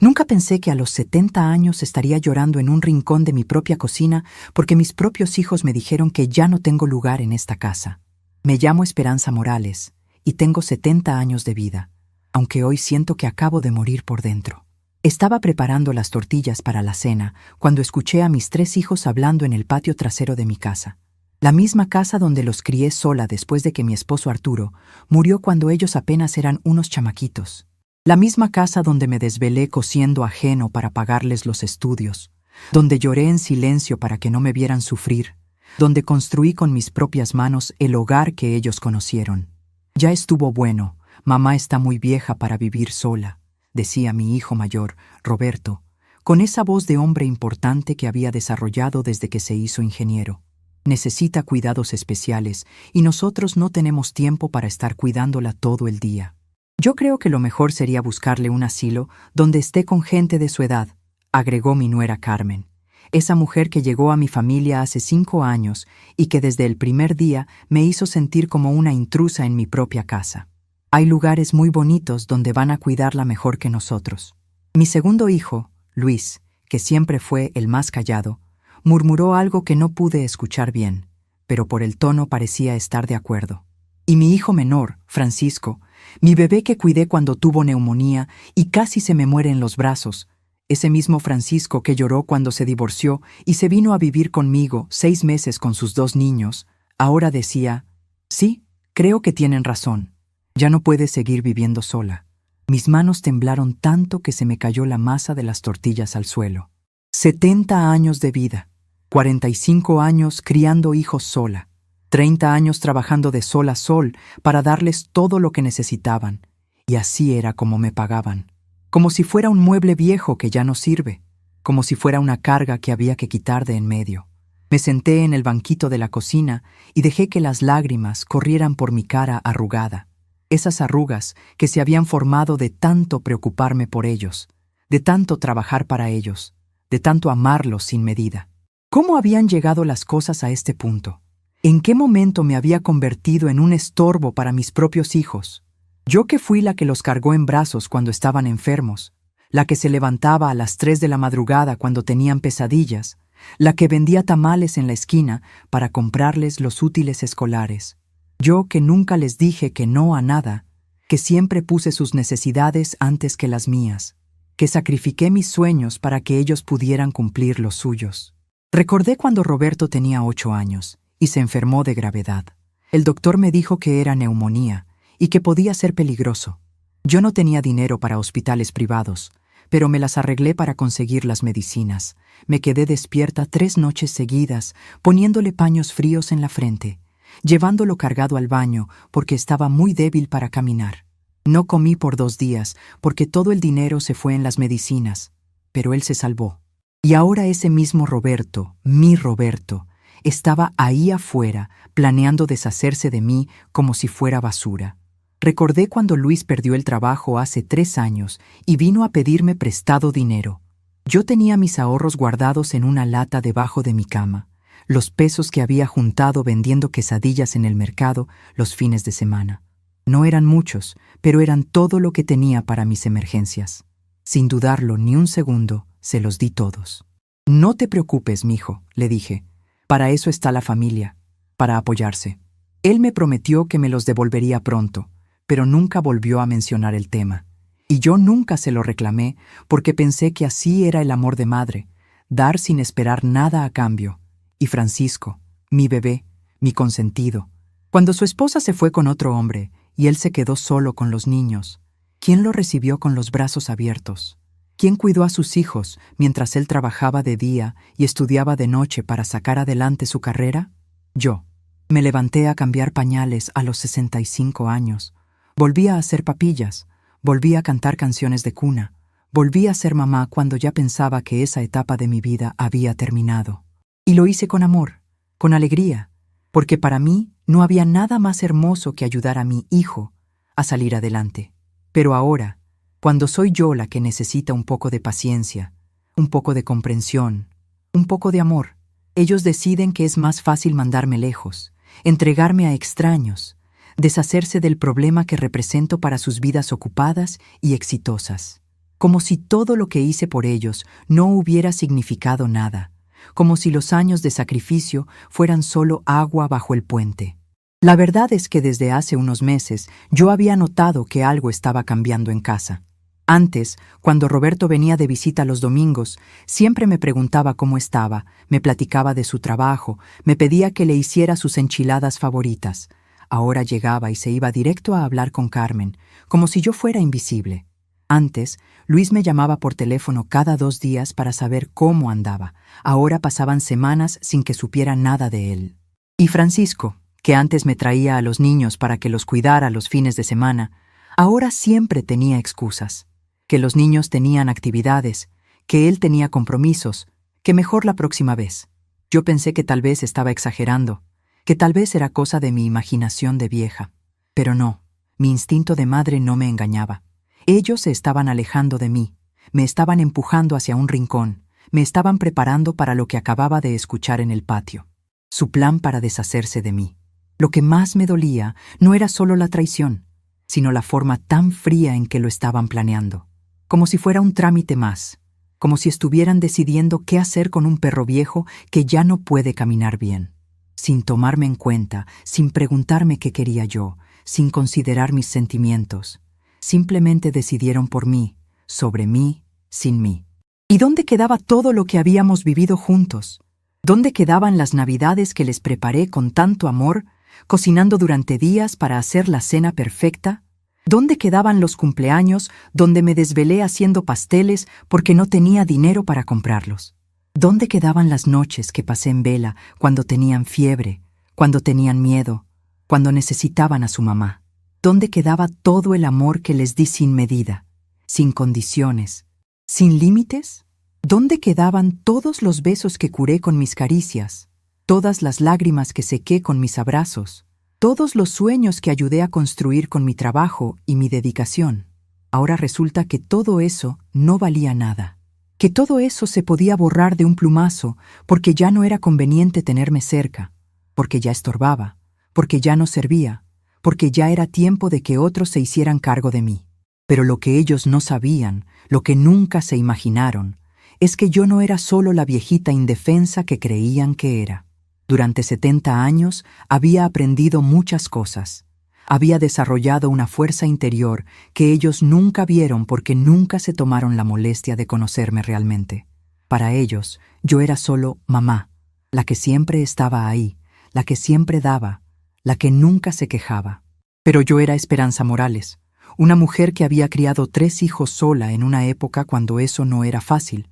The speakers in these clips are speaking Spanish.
Nunca pensé que a los 70 años estaría llorando en un rincón de mi propia cocina porque mis propios hijos me dijeron que ya no tengo lugar en esta casa. Me llamo Esperanza Morales y tengo 70 años de vida, aunque hoy siento que acabo de morir por dentro. Estaba preparando las tortillas para la cena cuando escuché a mis 3 hijos hablando en el patio trasero de mi casa. La misma casa donde los crié sola después de que mi esposo Arturo murió cuando ellos apenas eran unos chamaquitos. La misma casa donde me desvelé cosiendo ajeno para pagarles los estudios, donde lloré en silencio para que no me vieran sufrir, donde construí con mis propias manos el hogar que ellos conocieron. Ya estuvo bueno, mamá está muy vieja para vivir sola, decía mi hijo mayor, Roberto, con esa voz de hombre importante que había desarrollado desde que se hizo ingeniero. Necesita cuidados especiales y nosotros no tenemos tiempo para estar cuidándola todo el día. Yo creo que lo mejor sería buscarle un asilo donde esté con gente de su edad, agregó mi nuera Carmen, esa mujer que llegó a mi familia hace 5 años y que desde el primer día me hizo sentir como una intrusa en mi propia casa. Hay lugares muy bonitos donde van a cuidarla mejor que nosotros. Mi segundo hijo, Luis, que siempre fue el más callado, murmuró algo que no pude escuchar bien, pero por el tono parecía estar de acuerdo. Y mi hijo menor, Francisco, mi bebé que cuidé cuando tuvo neumonía y casi se me muere en los brazos, ese mismo Francisco que lloró cuando se divorció y se vino a vivir conmigo 6 meses con sus 2 niños, ahora decía, sí, creo que tienen razón, ya no puede seguir viviendo sola. Mis manos temblaron tanto que se me cayó la masa de las tortillas al suelo. 70 años de vida, 45 años criando hijos sola, 30 años trabajando de sol a sol para darles todo lo que necesitaban, y así era como me pagaban. Como si fuera un mueble viejo que ya no sirve, como si fuera una carga que había que quitar de en medio. Me senté en el banquito de la cocina y dejé que las lágrimas corrieran por mi cara arrugada. Esas arrugas que se habían formado de tanto preocuparme por ellos, de tanto trabajar para ellos, de tanto amarlos sin medida. ¿Cómo habían llegado las cosas a este punto? ¿En qué momento me había convertido en un estorbo para mis propios hijos? Yo que fui la que los cargó en brazos cuando estaban enfermos, la que se levantaba a las 3 de la madrugada cuando tenían pesadillas, la que vendía tamales en la esquina para comprarles los útiles escolares. Yo que nunca les dije que no a nada, que siempre puse sus necesidades antes que las mías, que sacrifiqué mis sueños para que ellos pudieran cumplir los suyos. Recordé cuando Roberto tenía 8 años y se enfermó de gravedad. El doctor me dijo que era neumonía y que podía ser peligroso. Yo no tenía dinero para hospitales privados, pero me las arreglé para conseguir las medicinas. Me quedé despierta 3 noches seguidas, poniéndole paños fríos en la frente, llevándolo cargado al baño porque estaba muy débil para caminar. No comí por 2 días porque todo el dinero se fue en las medicinas, pero él se salvó. Y ahora ese mismo Roberto, mi Roberto, estaba ahí afuera planeando deshacerse de mí como si fuera basura. Recordé cuando Luis perdió el trabajo hace 3 años y vino a pedirme prestado dinero. Yo tenía mis ahorros guardados en una lata debajo de mi cama, los pesos que había juntado vendiendo quesadillas en el mercado los fines de semana. No eran muchos, pero eran todo lo que tenía para mis emergencias. Sin dudarlo ni un segundo, se los di todos. No te preocupes, mijo, le dije. Para eso está la familia, para apoyarse. Él me prometió que me los devolvería pronto, pero nunca volvió a mencionar el tema. Y yo nunca se lo reclamé porque pensé que así era el amor de madre, dar sin esperar nada a cambio. Y Francisco, mi bebé, mi consentido. Cuando su esposa se fue con otro hombre y él se quedó solo con los niños, ¿quién lo recibió con los brazos abiertos? ¿Quién cuidó a sus hijos mientras él trabajaba de día y estudiaba de noche para sacar adelante su carrera? Yo. Me levanté a cambiar pañales a los 65 años. Volví a hacer papillas, volví a cantar canciones de cuna, volví a ser mamá cuando ya pensaba que esa etapa de mi vida había terminado. Y lo hice con amor, con alegría, porque para mí no había nada más hermoso que ayudar a mi hijo a salir adelante. Pero ahora, cuando soy yo la que necesita un poco de paciencia, un poco de comprensión, un poco de amor, ellos deciden que es más fácil mandarme lejos, entregarme a extraños, deshacerse del problema que represento para sus vidas ocupadas y exitosas. como si todo lo que hice por ellos no hubiera significado nada, como si los años de sacrificio fueran solo agua bajo el puente. La verdad es que desde hace unos meses yo había notado que algo estaba cambiando en casa. Antes, cuando Roberto venía de visita los domingos, siempre me preguntaba cómo estaba, me platicaba de su trabajo, me pedía que le hiciera sus enchiladas favoritas. Ahora llegaba y se iba directo a hablar con Carmen, como si yo fuera invisible. Antes, Luis me llamaba por teléfono cada 2 días para saber cómo andaba. Ahora pasaban semanas sin que supiera nada de él. Y Francisco, que antes me traía a los niños para que los cuidara los fines de semana, ahora siempre tenía excusas. Que los niños tenían actividades, que él tenía compromisos, que mejor la próxima vez. Yo pensé que tal vez estaba exagerando, que tal vez era cosa de mi imaginación de vieja. Pero no, mi instinto de madre no me engañaba. Ellos se estaban alejando de mí, me estaban empujando hacia un rincón, me estaban preparando para lo que acababa de escuchar en el patio. Su plan para deshacerse de mí. Lo que más me dolía no era solo la traición, sino la forma tan fría en que lo estaban planeando. Como si fuera un trámite más, como si estuvieran decidiendo qué hacer con un perro viejo que ya no puede caminar bien. Sin tomarme en cuenta, sin preguntarme qué quería yo, sin considerar mis sentimientos. Simplemente decidieron por mí, sobre mí, sin mí. ¿Y dónde quedaba todo lo que habíamos vivido juntos? ¿Dónde quedaban las navidades que les preparé con tanto amor, cocinando durante días para hacer la cena perfecta? ¿Dónde quedaban los cumpleaños donde me desvelé haciendo pasteles porque no tenía dinero para comprarlos? ¿Dónde quedaban las noches que pasé en vela cuando tenían fiebre, cuando tenían miedo, cuando necesitaban a su mamá? ¿Dónde quedaba todo el amor que les di sin medida, sin condiciones, sin límites? ¿Dónde quedaban todos los besos que curé con mis caricias, todas las lágrimas que sequé con mis abrazos, todos los sueños que ayudé a construir con mi trabajo y mi dedicación? Ahora resulta que todo eso no valía nada, que todo eso se podía borrar de un plumazo porque ya no era conveniente tenerme cerca, porque ya estorbaba, porque ya no servía, porque ya era tiempo de que otros se hicieran cargo de mí. Pero lo que ellos no sabían, lo que nunca se imaginaron, es que yo no era solo la viejita indefensa que creían que era. Durante 70 años había aprendido muchas cosas. Había desarrollado una fuerza interior que ellos nunca vieron porque nunca se tomaron la molestia de conocerme realmente. Para ellos, yo era solo mamá, la que siempre estaba ahí, la que siempre daba, la que nunca se quejaba. Pero yo era Esperanza Morales, una mujer que había criado 3 hijos sola en una época cuando eso no era fácil.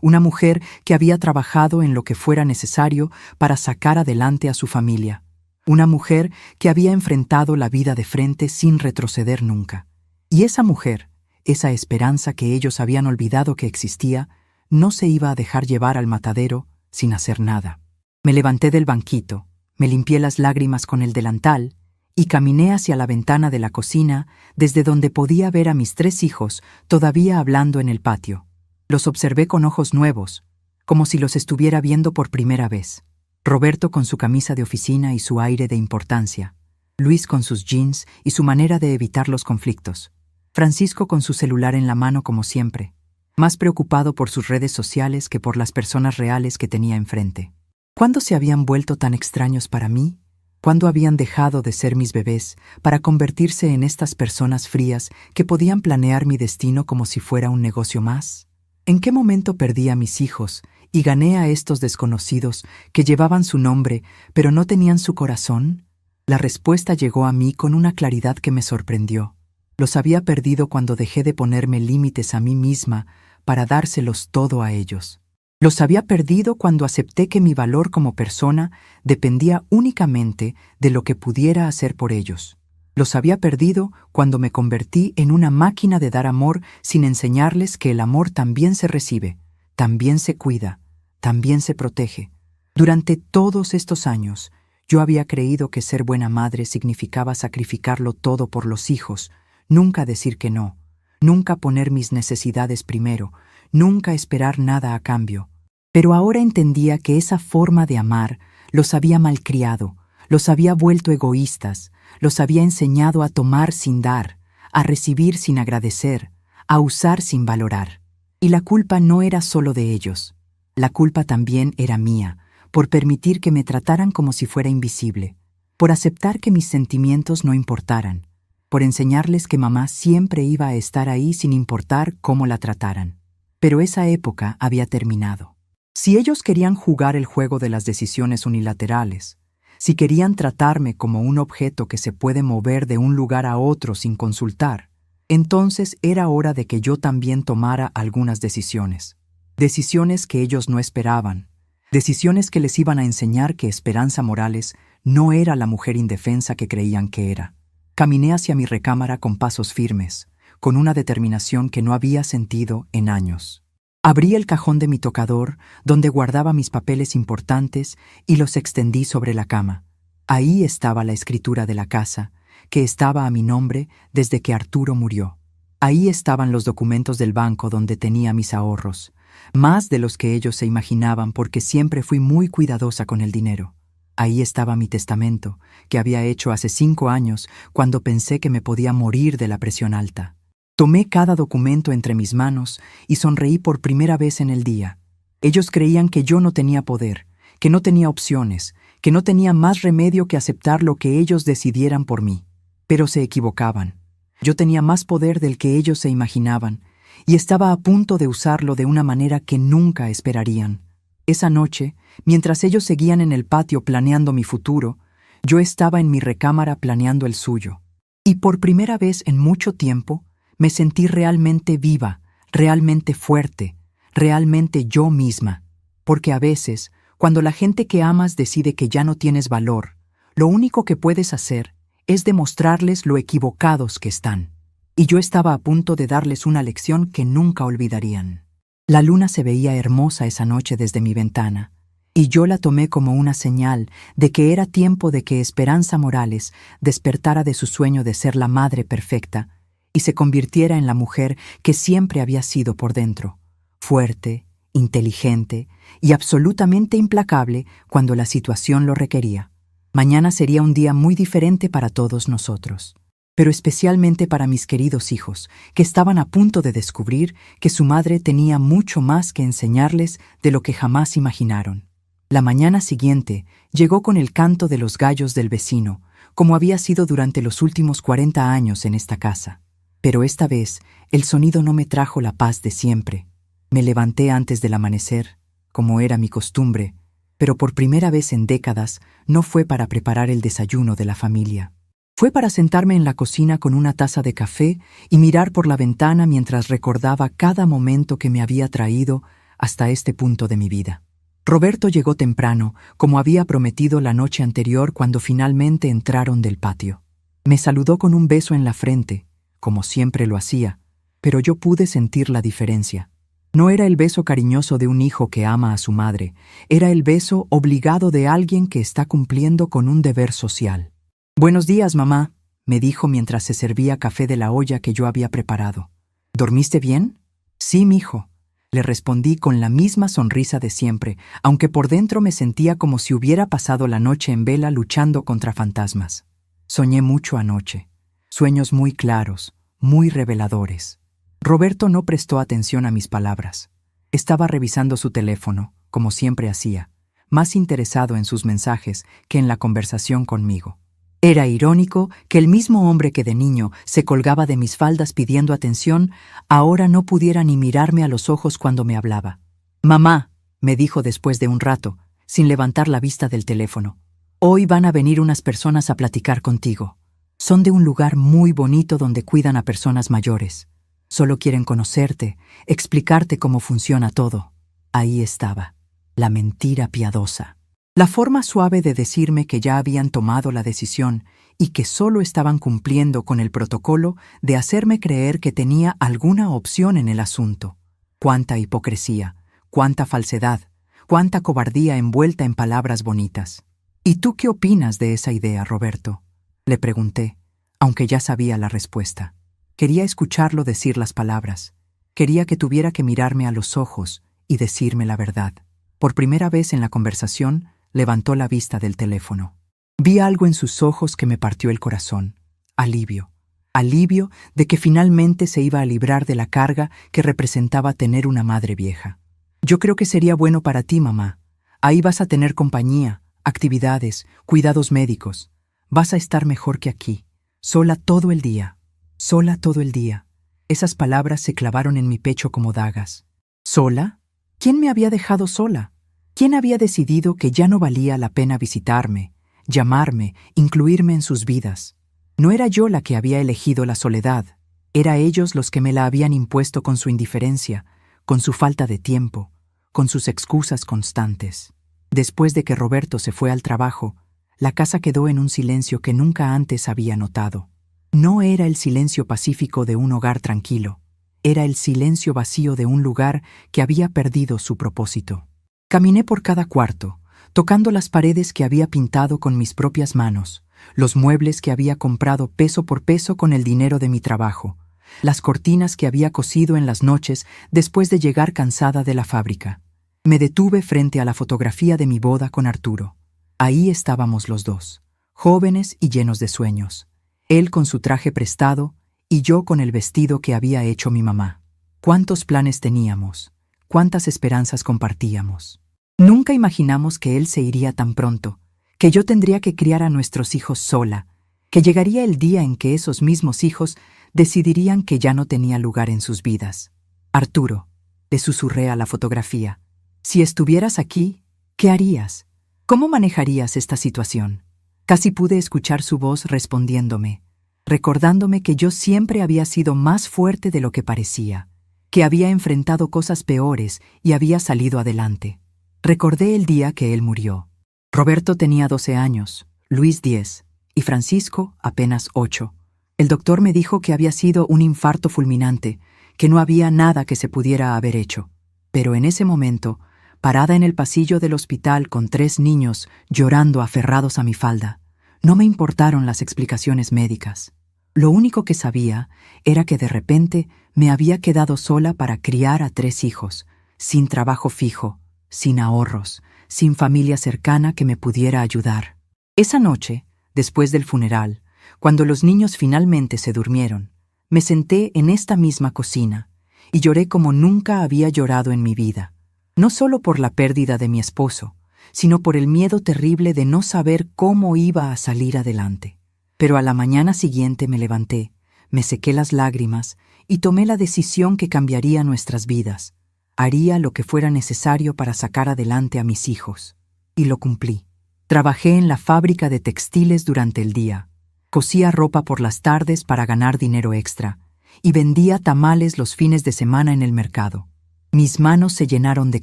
Una mujer que había trabajado en lo que fuera necesario para sacar adelante a su familia. Una mujer que había enfrentado la vida de frente sin retroceder nunca. Y esa mujer, esa Esperanza que ellos habían olvidado que existía, no se iba a dejar llevar al matadero sin hacer nada. Me levanté del banquito, me limpié las lágrimas con el delantal y caminé hacia la ventana de la cocina desde donde podía ver a mis 3 hijos todavía hablando en el patio. Los observé con ojos nuevos, como si los estuviera viendo por primera vez. Roberto con su camisa de oficina y su aire de importancia. Luis con sus jeans y su manera de evitar los conflictos. Francisco con su celular en la mano como siempre, más preocupado por sus redes sociales que por las personas reales que tenía enfrente. ¿Cuándo se habían vuelto tan extraños para mí? ¿Cuándo habían dejado de ser mis bebés para convertirse en estas personas frías que podían planear mi destino como si fuera un negocio más? ¿En qué momento perdí a mis hijos y gané a estos desconocidos que llevaban su nombre pero no tenían su corazón? La respuesta llegó a mí con una claridad que me sorprendió. Los había perdido cuando dejé de ponerme límites a mí misma para dárselos todo a ellos. Los había perdido cuando acepté que mi valor como persona dependía únicamente de lo que pudiera hacer por ellos. Los había perdido cuando me convertí en una máquina de dar amor sin enseñarles que el amor también se recibe, también se cuida, también se protege. Durante todos estos años, yo había creído que ser buena madre significaba sacrificarlo todo por los hijos, nunca decir que no, nunca poner mis necesidades primero, nunca esperar nada a cambio. Pero ahora entendía que esa forma de amar los había malcriado, los había vuelto egoístas, los había enseñado a tomar sin dar, a recibir sin agradecer, a usar sin valorar. Y la culpa no era solo de ellos. La culpa también era mía, por permitir que me trataran como si fuera invisible, por aceptar que mis sentimientos no importaran, por enseñarles que mamá siempre iba a estar ahí sin importar cómo la trataran. Pero esa época había terminado. Si ellos querían jugar el juego de las decisiones unilaterales, si querían tratarme como un objeto que se puede mover de un lugar a otro sin consultar, entonces era hora de que yo también tomara algunas decisiones. Decisiones que ellos no esperaban. Decisiones que les iban a enseñar que Esperanza Morales no era la mujer indefensa que creían que era. Caminé hacia mi recámara con pasos firmes, con una determinación que no había sentido en años. Abrí el cajón de mi tocador, donde guardaba mis papeles importantes, y los extendí sobre la cama. Ahí estaba la escritura de la casa, que estaba a mi nombre desde que Arturo murió. Ahí estaban los documentos del banco donde tenía mis ahorros, más de los que ellos se imaginaban porque siempre fui muy cuidadosa con el dinero. Ahí estaba mi testamento, que había hecho hace 5 años cuando pensé que me podía morir de la presión alta. Tomé cada documento entre mis manos y sonreí por primera vez en el día. Ellos creían que yo no tenía poder, que no tenía opciones, que no tenía más remedio que aceptar lo que ellos decidieran por mí. Pero se equivocaban. Yo tenía más poder del que ellos se imaginaban, y estaba a punto de usarlo de una manera que nunca esperarían. Esa noche, mientras ellos seguían en el patio planeando mi futuro, yo estaba en mi recámara planeando el suyo. Y por primera vez en mucho tiempo, me sentí realmente viva, realmente fuerte, realmente yo misma. Porque a veces, cuando la gente que amas decide que ya no tienes valor, lo único que puedes hacer es demostrarles lo equivocados que están. Y yo estaba a punto de darles una lección que nunca olvidarían. La luna se veía hermosa esa noche desde mi ventana, y yo la tomé como una señal de que era tiempo de que Esperanza Morales despertara de su sueño de ser la madre perfecta y se convirtiera en la mujer que siempre había sido por dentro, fuerte, inteligente y absolutamente implacable cuando la situación lo requería. Mañana sería un día muy diferente para todos nosotros, pero especialmente para mis queridos hijos, que estaban a punto de descubrir que su madre tenía mucho más que enseñarles de lo que jamás imaginaron. La mañana siguiente llegó con el canto de los gallos del vecino, como había sido durante los últimos 40 años en esta casa. Pero esta vez el sonido no me trajo la paz de siempre. Me levanté antes del amanecer, como era mi costumbre, pero por primera vez en décadas no fue para preparar el desayuno de la familia. Fue para sentarme en la cocina con una taza de café y mirar por la ventana mientras recordaba cada momento que me había traído hasta este punto de mi vida. Roberto llegó temprano, como había prometido la noche anterior cuando finalmente entraron del patio. Me saludó con un beso en la frente, como siempre lo hacía, pero yo pude sentir la diferencia. No era el beso cariñoso de un hijo que ama a su madre, era el beso obligado de alguien que está cumpliendo con un deber social. «Buenos días, mamá», me dijo mientras se servía café de la olla que yo había preparado. «¿Dormiste bien?» «Sí, mijo», le respondí con la misma sonrisa de siempre, aunque por dentro me sentía como si hubiera pasado la noche en vela luchando contra fantasmas. Soñé mucho anoche, sueños muy claros, muy reveladores. Roberto no prestó atención a mis palabras. Estaba revisando su teléfono, como siempre hacía, más interesado en sus mensajes que en la conversación conmigo. Era irónico que el mismo hombre que de niño se colgaba de mis faldas pidiendo atención, ahora no pudiera ni mirarme a los ojos cuando me hablaba. «Mamá», me dijo después de un rato, sin levantar la vista del teléfono, «hoy van a venir unas personas a platicar contigo. Son de un lugar muy bonito donde cuidan a personas mayores. Solo quieren conocerte, explicarte cómo funciona todo». Ahí estaba, la mentira piadosa. La forma suave de decirme que ya habían tomado la decisión y que solo estaban cumpliendo con el protocolo de hacerme creer que tenía alguna opción en el asunto. Cuánta hipocresía, cuánta falsedad, cuánta cobardía envuelta en palabras bonitas. «¿Y tú qué opinas de esa idea, Roberto?», le pregunté, aunque ya sabía la respuesta. Quería escucharlo decir las palabras. Quería que tuviera que mirarme a los ojos y decirme la verdad. Por primera vez en la conversación, levantó la vista del teléfono. Vi algo en sus ojos que me partió el corazón. Alivio. alivio de que finalmente se iba a librar de la carga que representaba tener una madre vieja. Yo creo que sería bueno para ti, mamá. Ahí vas a tener compañía, actividades, cuidados médicos. Vas a estar mejor que aquí, sola todo el día. Sola todo el día. Esas palabras se clavaron en mi pecho como dagas. ¿Sola? ¿Quién me había dejado sola? ¿Quién había decidido que ya no valía la pena visitarme, llamarme, incluirme en sus vidas? No era yo la que había elegido la soledad, era ellos los que me la habían impuesto con su indiferencia, con su falta de tiempo, con sus excusas constantes. Después de que Roberto se fue al trabajo, la casa quedó en un silencio que nunca antes había notado. No era el silencio pacífico de un hogar tranquilo, era el silencio vacío de un lugar que había perdido su propósito. Caminé por cada cuarto, tocando las paredes que había pintado con mis propias manos, los muebles que había comprado peso por peso con el dinero de mi trabajo, las cortinas que había cosido en las noches después de llegar cansada de la fábrica. Me detuve frente a la fotografía de mi boda con Arturo. Ahí estábamos los dos, jóvenes y llenos de sueños. Él con su traje prestado y yo con el vestido que había hecho mi mamá. ¿Cuántos planes teníamos? ¿Cuántas esperanzas compartíamos? Nunca imaginamos que él se iría tan pronto, que yo tendría que criar a nuestros hijos sola, que llegaría el día en que esos mismos hijos decidirían que ya no tenía lugar en sus vidas. Arturo, le susurré a la fotografía, si estuvieras aquí, ¿qué harías? ¿Cómo manejarías esta situación? Casi pude escuchar su voz respondiéndome, recordándome que yo siempre había sido más fuerte de lo que parecía, que había enfrentado cosas peores y había salido adelante. Recordé el día que él murió. Roberto tenía 12 años, Luis 10 y Francisco apenas 8. El doctor me dijo que había sido un infarto fulminante, que no había nada que se pudiera haber hecho. Pero en ese momento, parada en el pasillo del hospital con 3 niños llorando aferrados a mi falda, no me importaron las explicaciones médicas. Lo único que sabía era que de repente me había quedado sola para criar a 3 hijos, sin trabajo fijo, sin ahorros, sin familia cercana que me pudiera ayudar. Esa noche, después del funeral, cuando los niños finalmente se durmieron, me senté en esta misma cocina y lloré como nunca había llorado en mi vida, no solo por la pérdida de mi esposo, sino por el miedo terrible de no saber cómo iba a salir adelante. Pero a la mañana siguiente me levanté, me sequé las lágrimas y tomé la decisión que cambiaría nuestras vidas. Haría lo que fuera necesario para sacar adelante a mis hijos. Y lo cumplí. Trabajé en la fábrica de textiles durante el día. Cosía ropa por las tardes para ganar dinero extra. Y vendía tamales los fines de semana en el mercado. Mis manos se llenaron de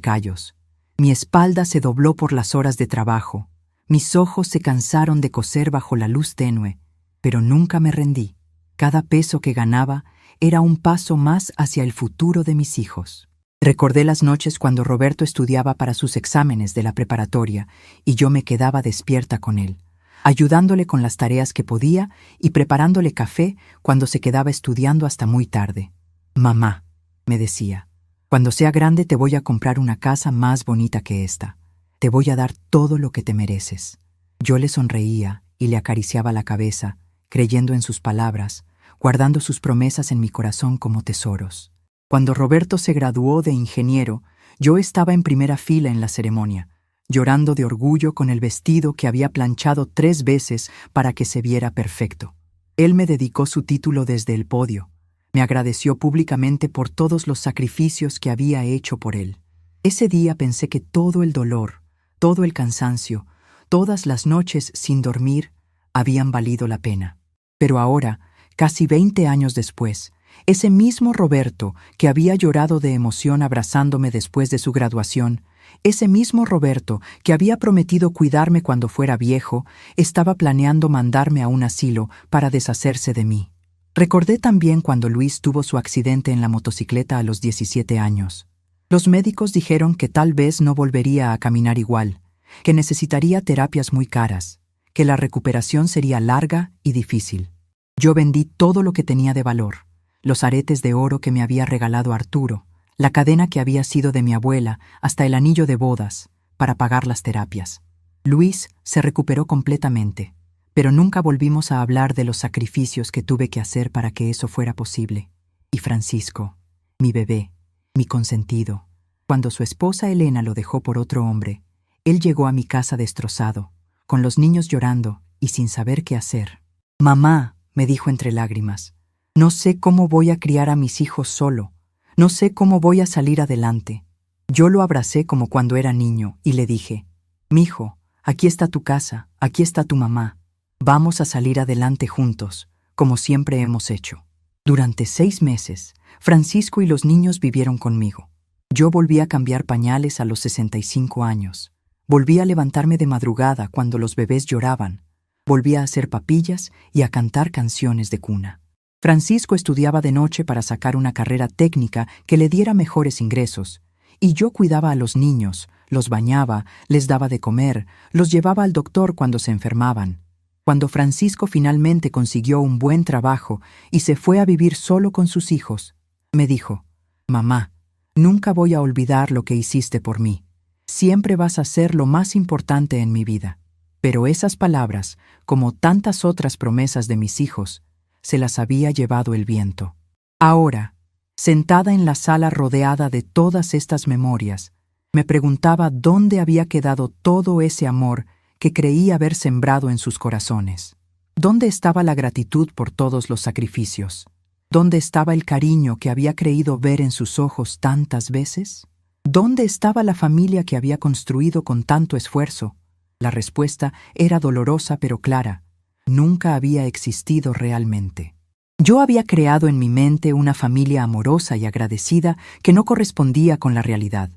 callos. Mi espalda se dobló por las horas de trabajo. Mis ojos se cansaron de coser bajo la luz tenue. Pero nunca me rendí. Cada peso que ganaba era un paso más hacia el futuro de mis hijos. Recordé las noches cuando Roberto estudiaba para sus exámenes de la preparatoria y yo me quedaba despierta con él, ayudándole con las tareas que podía y preparándole café cuando se quedaba estudiando hasta muy tarde. «Mamá», me decía, «cuando sea grande te voy a comprar una casa más bonita que esta. Te voy a dar todo lo que te mereces». Yo le sonreía y le acariciaba la cabeza, creyendo en sus palabras, guardando sus promesas en mi corazón como tesoros. Cuando Roberto se graduó de ingeniero, yo estaba en primera fila en la ceremonia, llorando de orgullo con el vestido que había planchado 3 veces para que se viera perfecto. Él me dedicó su título desde el podio. Me agradeció públicamente por todos los sacrificios que había hecho por él. Ese día pensé que todo el dolor, todo el cansancio, todas las noches sin dormir, habían valido la pena. Pero ahora, casi 20 años después, ese mismo Roberto que había llorado de emoción abrazándome después de su graduación, ese mismo Roberto que había prometido cuidarme cuando fuera viejo, estaba planeando mandarme a un asilo para deshacerse de mí. Recordé también cuando Luis tuvo su accidente en la motocicleta a los 17 años. Los médicos dijeron que tal vez no volvería a caminar igual, que necesitaría terapias muy caras, que la recuperación sería larga y difícil. Yo vendí todo lo que tenía de valor. Los aretes de oro que me había regalado Arturo, la cadena que había sido de mi abuela, hasta el anillo de bodas, para pagar las terapias. Luis se recuperó completamente, Pero nunca volvimos a hablar de los sacrificios que tuve que hacer para que eso fuera posible. Y Francisco, mi bebé, mi consentido, cuando su esposa Elena lo dejó por otro hombre, él llegó a mi casa destrozado, con los niños llorando y sin saber qué hacer. «Mamá», me dijo entre lágrimas, «no sé cómo voy a criar a mis hijos solo, no sé cómo voy a salir adelante». Yo lo abracé como cuando era niño y le dije, «Mijo, aquí está tu casa, aquí está tu mamá. Vamos a salir adelante juntos, como siempre hemos hecho». Durante 6 meses, Francisco y los niños vivieron conmigo. Yo volví a cambiar pañales a los 65 años. Volví a levantarme de madrugada cuando los bebés lloraban. Volví a hacer papillas y a cantar canciones de cuna. Francisco estudiaba de noche para sacar una carrera técnica que le diera mejores ingresos, y yo cuidaba a los niños, los bañaba, les daba de comer, los llevaba al doctor cuando se enfermaban. Cuando Francisco finalmente consiguió un buen trabajo y se fue a vivir solo con sus hijos, me dijo, «Mamá, nunca voy a olvidar lo que hiciste por mí. Siempre vas a ser lo más importante en mi vida». Pero esas palabras, como tantas otras promesas de mis hijos, se las había llevado el viento. Ahora, sentada en la sala rodeada de todas estas memorias, me preguntaba dónde había quedado todo ese amor que creí haber sembrado en sus corazones. ¿Dónde estaba la gratitud por todos los sacrificios? ¿Dónde estaba el cariño que había creído ver en sus ojos tantas veces? ¿Dónde estaba la familia que había construido con tanto esfuerzo? La respuesta era dolorosa pero clara. Nunca había existido realmente. Yo había creado en mi mente una familia amorosa y agradecida que no correspondía con la realidad.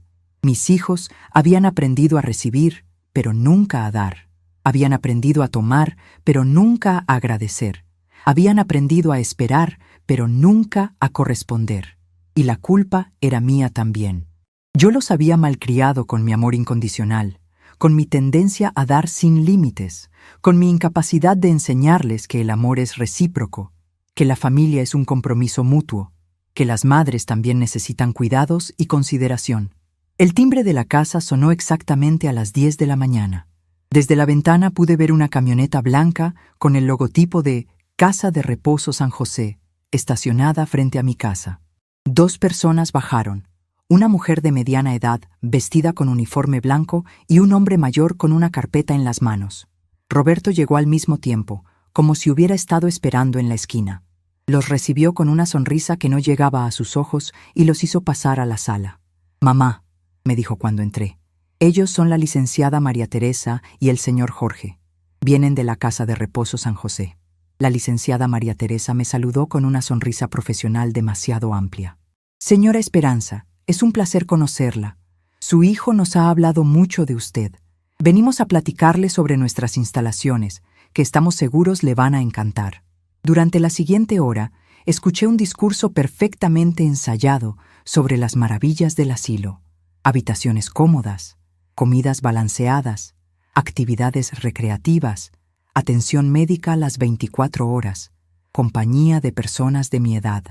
Mis hijos habían aprendido a recibir, pero nunca a dar. Habían aprendido a tomar, pero nunca a agradecer. Habían aprendido a esperar, pero nunca a corresponder. Y la culpa era mía también. Yo los había malcriado con mi amor incondicional, con mi tendencia a dar sin límites, con mi incapacidad de enseñarles que el amor es recíproco, que la familia es un compromiso mutuo, que las madres también necesitan cuidados y consideración. El timbre de la casa sonó exactamente a las 10 de la mañana. Desde la ventana pude ver una camioneta blanca con el logotipo de Casa de Reposo San José, estacionada frente a mi casa. 2 personas bajaron, una mujer de mediana edad, vestida con uniforme blanco, y un hombre mayor con una carpeta en las manos. Roberto llegó al mismo tiempo, como si hubiera estado esperando en la esquina. Los recibió con una sonrisa que no llegaba a sus ojos y los hizo pasar a la sala. «Mamá», me dijo cuando entré, «ellos son la licenciada María Teresa y el señor Jorge. Vienen de la Casa de Reposo San José». La licenciada María Teresa me saludó con una sonrisa profesional demasiado amplia. «Señora Esperanza, es un placer conocerla. Su hijo nos ha hablado mucho de usted. Venimos a platicarle sobre nuestras instalaciones, que estamos seguros le van a encantar». Durante la siguiente hora, escuché un discurso perfectamente ensayado sobre las maravillas del asilo. Habitaciones cómodas, comidas balanceadas, actividades recreativas, atención médica a las 24 horas, compañía de personas de mi edad.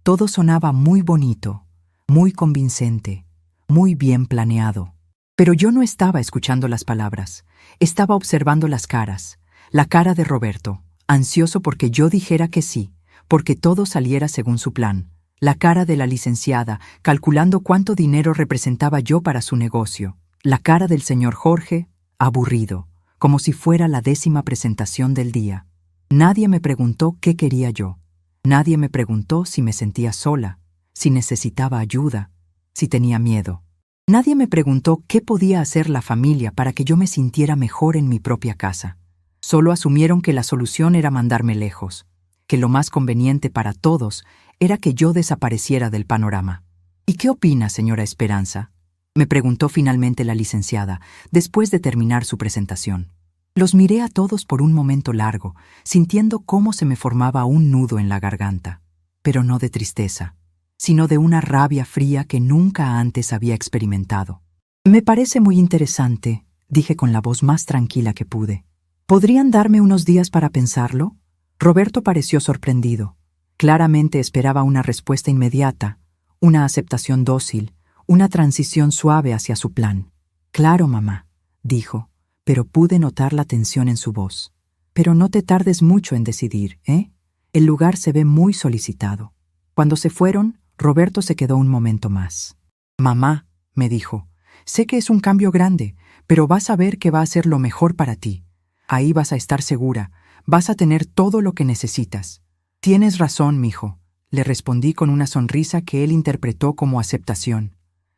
Todo sonaba muy bonito, muy convincente, muy bien planeado. Pero yo no estaba escuchando las palabras, estaba observando las caras, la cara de Roberto, ansioso porque yo dijera que sí, porque todo saliera según su plan. La cara de la licenciada, calculando cuánto dinero representaba yo para su negocio. La cara del señor Jorge, aburrido, como si fuera la 10ª presentación del día. Nadie me preguntó qué quería yo. Nadie me preguntó si me sentía sola, si necesitaba ayuda, si tenía miedo. Nadie me preguntó qué podía hacer la familia para que yo me sintiera mejor en mi propia casa. Solo asumieron que la solución era mandarme lejos, que lo más conveniente para todos era que yo desapareciera del panorama. «¿Y qué opina, señora Esperanza?», me preguntó finalmente la licenciada, después de terminar su presentación. Los miré a todos por un momento largo, sintiendo cómo se me formaba un nudo en la garganta, pero no de tristeza, sino de una rabia fría que nunca antes había experimentado. «Me parece muy interesante», dije con la voz más tranquila que pude. «¿Podrían darme unos días para pensarlo?». Roberto pareció sorprendido. Claramente esperaba una respuesta inmediata, una aceptación dócil, una transición suave hacia su plan. «Claro, mamá», dijo, pero pude notar la tensión en su voz. Pero no te tardes mucho en decidir, ¿eh? El lugar se ve muy solicitado. Cuando se fueron, Roberto se quedó un momento más. Mamá, me dijo, sé que es un cambio grande, pero vas a ver que va a ser lo mejor para ti. Ahí vas a estar segura, vas a tener todo lo que necesitas. Tienes razón, mijo, le respondí con una sonrisa que él interpretó como aceptación.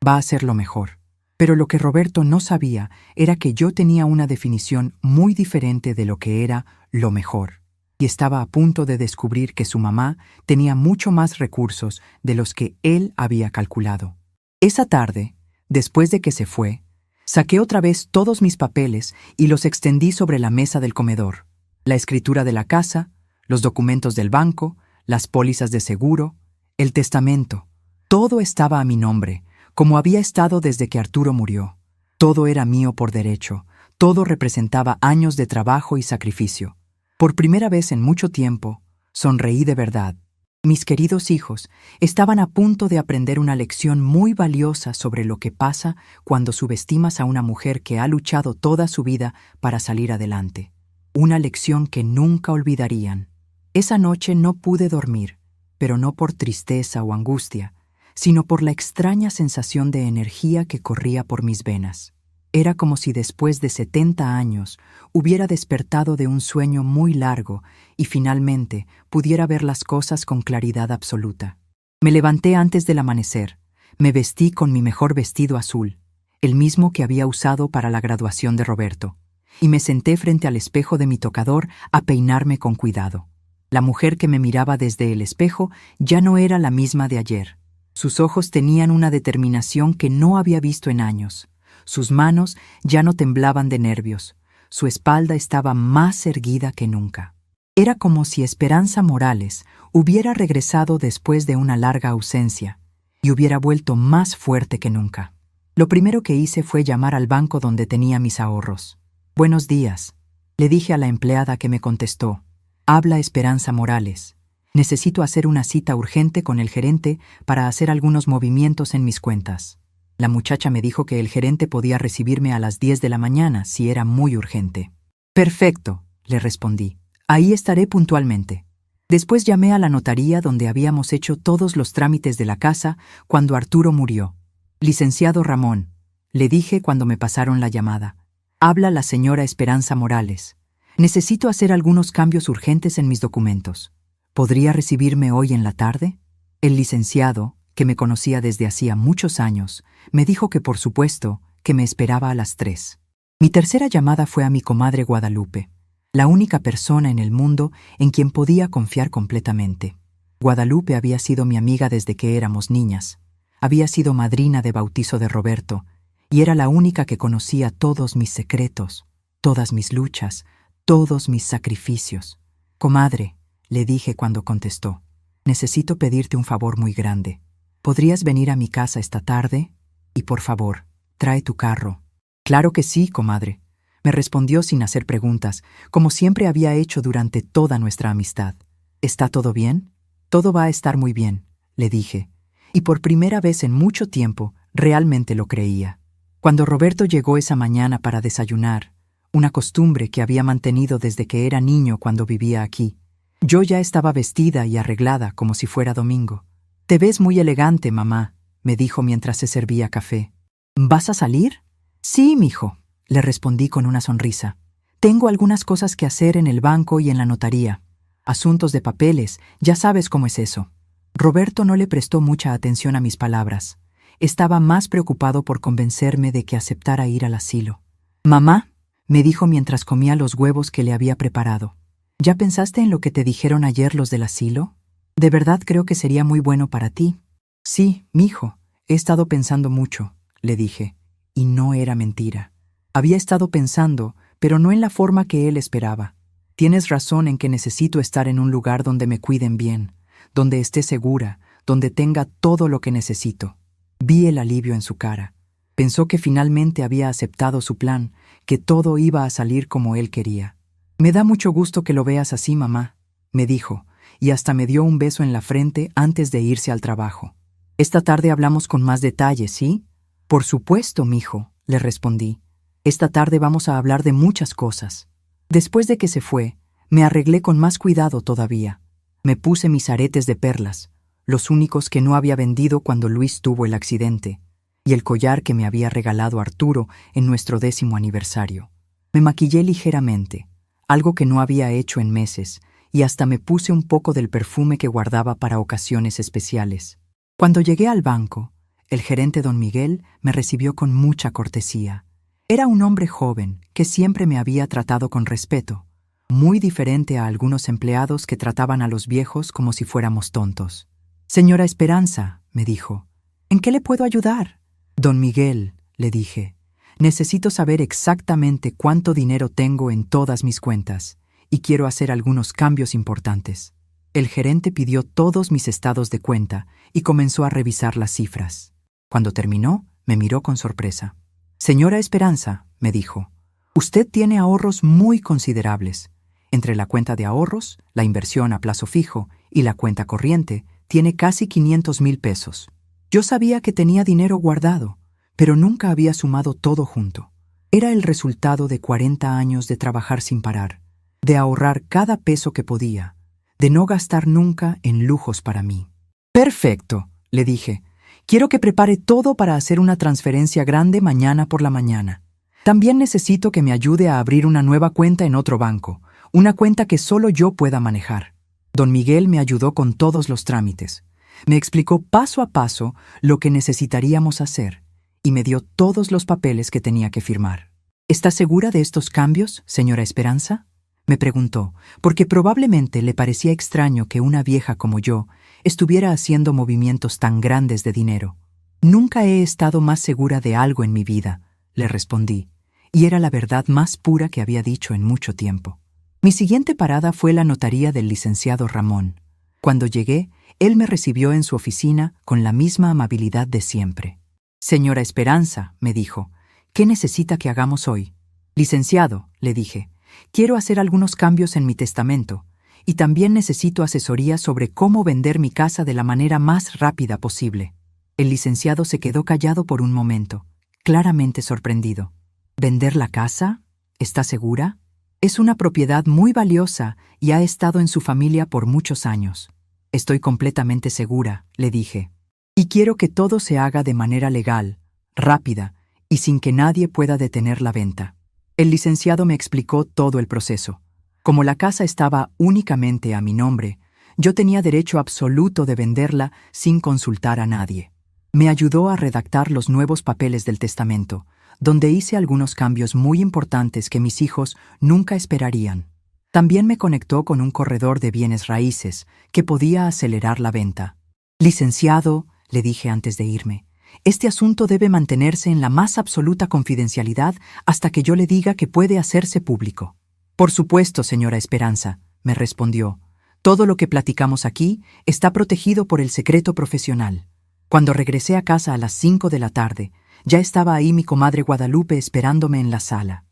Va a ser lo mejor. Pero lo que Roberto no sabía era que yo tenía una definición muy diferente de lo que era lo mejor, y estaba a punto de descubrir que su mamá tenía mucho más recursos de los que él había calculado. Esa tarde, después de que se fue, saqué otra vez todos mis papeles y los extendí sobre la mesa del comedor. La escritura de la casa, los documentos del banco, las pólizas de seguro, el testamento. Todo estaba a mi nombre, como había estado desde que Arturo murió. Todo era mío por derecho, todo representaba años de trabajo y sacrificio. Por primera vez en mucho tiempo, sonreí de verdad. Mis queridos hijos estaban a punto de aprender una lección muy valiosa sobre lo que pasa cuando subestimas a una mujer que ha luchado toda su vida para salir adelante. Una lección que nunca olvidarían. Esa noche no pude dormir, pero no por tristeza o angustia, sino por la extraña sensación de energía que corría por mis venas. Era como si después de 70 años hubiera despertado de un sueño muy largo y finalmente pudiera ver las cosas con claridad absoluta. Me levanté antes del amanecer, me vestí con mi mejor vestido azul, el mismo que había usado para la graduación de Roberto, y me senté frente al espejo de mi tocador a peinarme con cuidado. La mujer que me miraba desde el espejo ya no era la misma de ayer. Sus ojos tenían una determinación que no había visto en años. Sus manos ya no temblaban de nervios. Su espalda estaba más erguida que nunca. Era como si Esperanza Morales hubiera regresado después de una larga ausencia y hubiera vuelto más fuerte que nunca. Lo primero que hice fue llamar al banco donde tenía mis ahorros. «Buenos días», le dije a la empleada que me contestó. «Habla Esperanza Morales. Necesito hacer una cita urgente con el gerente para hacer algunos movimientos en mis cuentas». La muchacha me dijo que el gerente podía recibirme a las 10 de la mañana si era muy urgente. «Perfecto», le respondí. «Ahí estaré puntualmente». Después llamé a la notaría donde habíamos hecho todos los trámites de la casa cuando Arturo murió. «Licenciado Ramón», le dije cuando me pasaron la llamada. «Habla la señora Esperanza Morales. Necesito hacer algunos cambios urgentes en mis documentos. ¿Podría recibirme hoy en la tarde?» El licenciado, que me conocía desde hacía muchos años, me dijo que por supuesto que me esperaba a las 3. Mi tercera llamada fue a mi comadre Guadalupe, la única persona en el mundo en quien podía confiar completamente. Guadalupe había sido mi amiga desde que éramos niñas. Había sido madrina de bautizo de Roberto y era la única que conocía todos mis secretos, todas mis luchas, todos mis sacrificios. «Comadre», le dije cuando contestó, «necesito pedirte un favor muy grande. ¿Podrías venir a mi casa esta tarde? Y por favor, trae tu carro». «Claro que sí, comadre», me respondió sin hacer preguntas, como siempre había hecho durante toda nuestra amistad. «¿Está todo bien?» «Todo va a estar muy bien», le dije, y por primera vez en mucho tiempo realmente lo creía. Cuando Roberto llegó esa mañana para desayunar, una costumbre que había mantenido desde que era niño cuando vivía aquí, yo ya estaba vestida y arreglada como si fuera domingo. «Te ves muy elegante, mamá», me dijo mientras se servía café. «¿Vas a salir?» «Sí, mijo», le respondí con una sonrisa. «Tengo algunas cosas que hacer en el banco y en la notaría. Asuntos de papeles, ya sabes cómo es eso». Roberto no le prestó mucha atención a mis palabras. Estaba más preocupado por convencerme de que aceptara ir al asilo. «Mamá», me dijo mientras comía los huevos que le había preparado, ¿ya pensaste en lo que te dijeron ayer los del asilo? De verdad creo que sería muy bueno para ti». «Sí, mijo, he estado pensando mucho», le dije, y no era mentira. Había estado pensando, pero no en la forma que él esperaba. «Tienes razón en que necesito estar en un lugar donde me cuiden bien, donde esté segura, donde tenga todo lo que necesito». Vi el alivio en su cara. Pensó que finalmente había aceptado su plan, que todo iba a salir como él quería. «Me da mucho gusto que lo veas así, mamá», me dijo, y hasta me dio un beso en la frente antes de irse al trabajo. «Esta tarde hablamos con más detalle, ¿sí?» «Por supuesto, mijo», le respondí. «Esta tarde vamos a hablar de muchas cosas». Después de que se fue, Me arreglé con más cuidado todavía. Me puse mis aretes de perlas, los únicos que no había vendido cuando Luis tuvo el accidente, y el collar que me había regalado Arturo en nuestro 10º aniversario. Me maquillé ligeramente, algo que no había hecho en meses, y hasta me puse un poco del perfume que guardaba para ocasiones especiales. Cuando llegué al banco, el gerente don Miguel me recibió con mucha cortesía. Era un hombre joven que siempre me había tratado con respeto, muy diferente a algunos empleados que trataban a los viejos como si fuéramos tontos. «Señora Esperanza», me dijo, «¿en qué le puedo ayudar?» «Don Miguel», le dije, «necesito saber exactamente cuánto dinero tengo en todas mis cuentas y quiero hacer algunos cambios importantes». El gerente pidió todos mis estados de cuenta y comenzó a revisar las cifras. Cuando terminó, me miró con sorpresa. «Señora Esperanza», me dijo, «usted tiene ahorros muy considerables. Entre la cuenta de ahorros, la inversión a plazo fijo y la cuenta corriente, tiene casi 500,000 pesos. Yo sabía que tenía dinero guardado, pero nunca había sumado todo junto. Era el resultado de 40 años de trabajar sin parar, de ahorrar cada peso que podía, de no gastar nunca en lujos para mí». «Perfecto», le dije. «Quiero que prepare todo para hacer una transferencia grande mañana por la mañana. También necesito que me ayude a abrir una nueva cuenta en otro banco, una cuenta que solo yo pueda manejar». Don Miguel me ayudó con todos los trámites. Me explicó paso a paso lo que necesitaríamos hacer y me dio todos los papeles que tenía que firmar. «¿Está segura de estos cambios, señora Esperanza?», me preguntó, porque probablemente le parecía extraño que una vieja como yo estuviera haciendo movimientos tan grandes de dinero. «Nunca he estado más segura de algo en mi vida», le respondí, y era la verdad más pura que había dicho en mucho tiempo. Mi siguiente parada fue la notaría del licenciado Ramón. Cuando llegué, él me recibió en su oficina con la misma amabilidad de siempre. «Señora Esperanza», me dijo, «¿qué necesita que hagamos hoy?» «Licenciado», le dije, «quiero hacer algunos cambios en mi testamento y también necesito asesoría sobre cómo vender mi casa de la manera más rápida posible». El licenciado se quedó callado por un momento, claramente sorprendido. «¿Vender la casa? ¿Está segura? Es una propiedad muy valiosa y ha estado en su familia por muchos años». «Estoy completamente segura», le dije, «y quiero que todo se haga de manera legal, rápida y sin que nadie pueda detener la venta». El licenciado me explicó todo el proceso. Como la casa estaba únicamente a mi nombre, yo tenía derecho absoluto de venderla sin consultar a nadie. Me ayudó a redactar los nuevos papeles del testamento, donde hice algunos cambios muy importantes que mis hijos nunca esperarían. También me conectó con un corredor de bienes raíces que podía acelerar la venta. «Licenciado», le dije antes de irme, «este asunto debe mantenerse en la más absoluta confidencialidad hasta que yo le diga que puede hacerse público». «Por supuesto, señora Esperanza», me respondió, «todo lo que platicamos aquí está protegido por el secreto profesional». Cuando regresé a casa a las 5 de la tarde, ya estaba ahí mi comadre Guadalupe esperándome en la sala.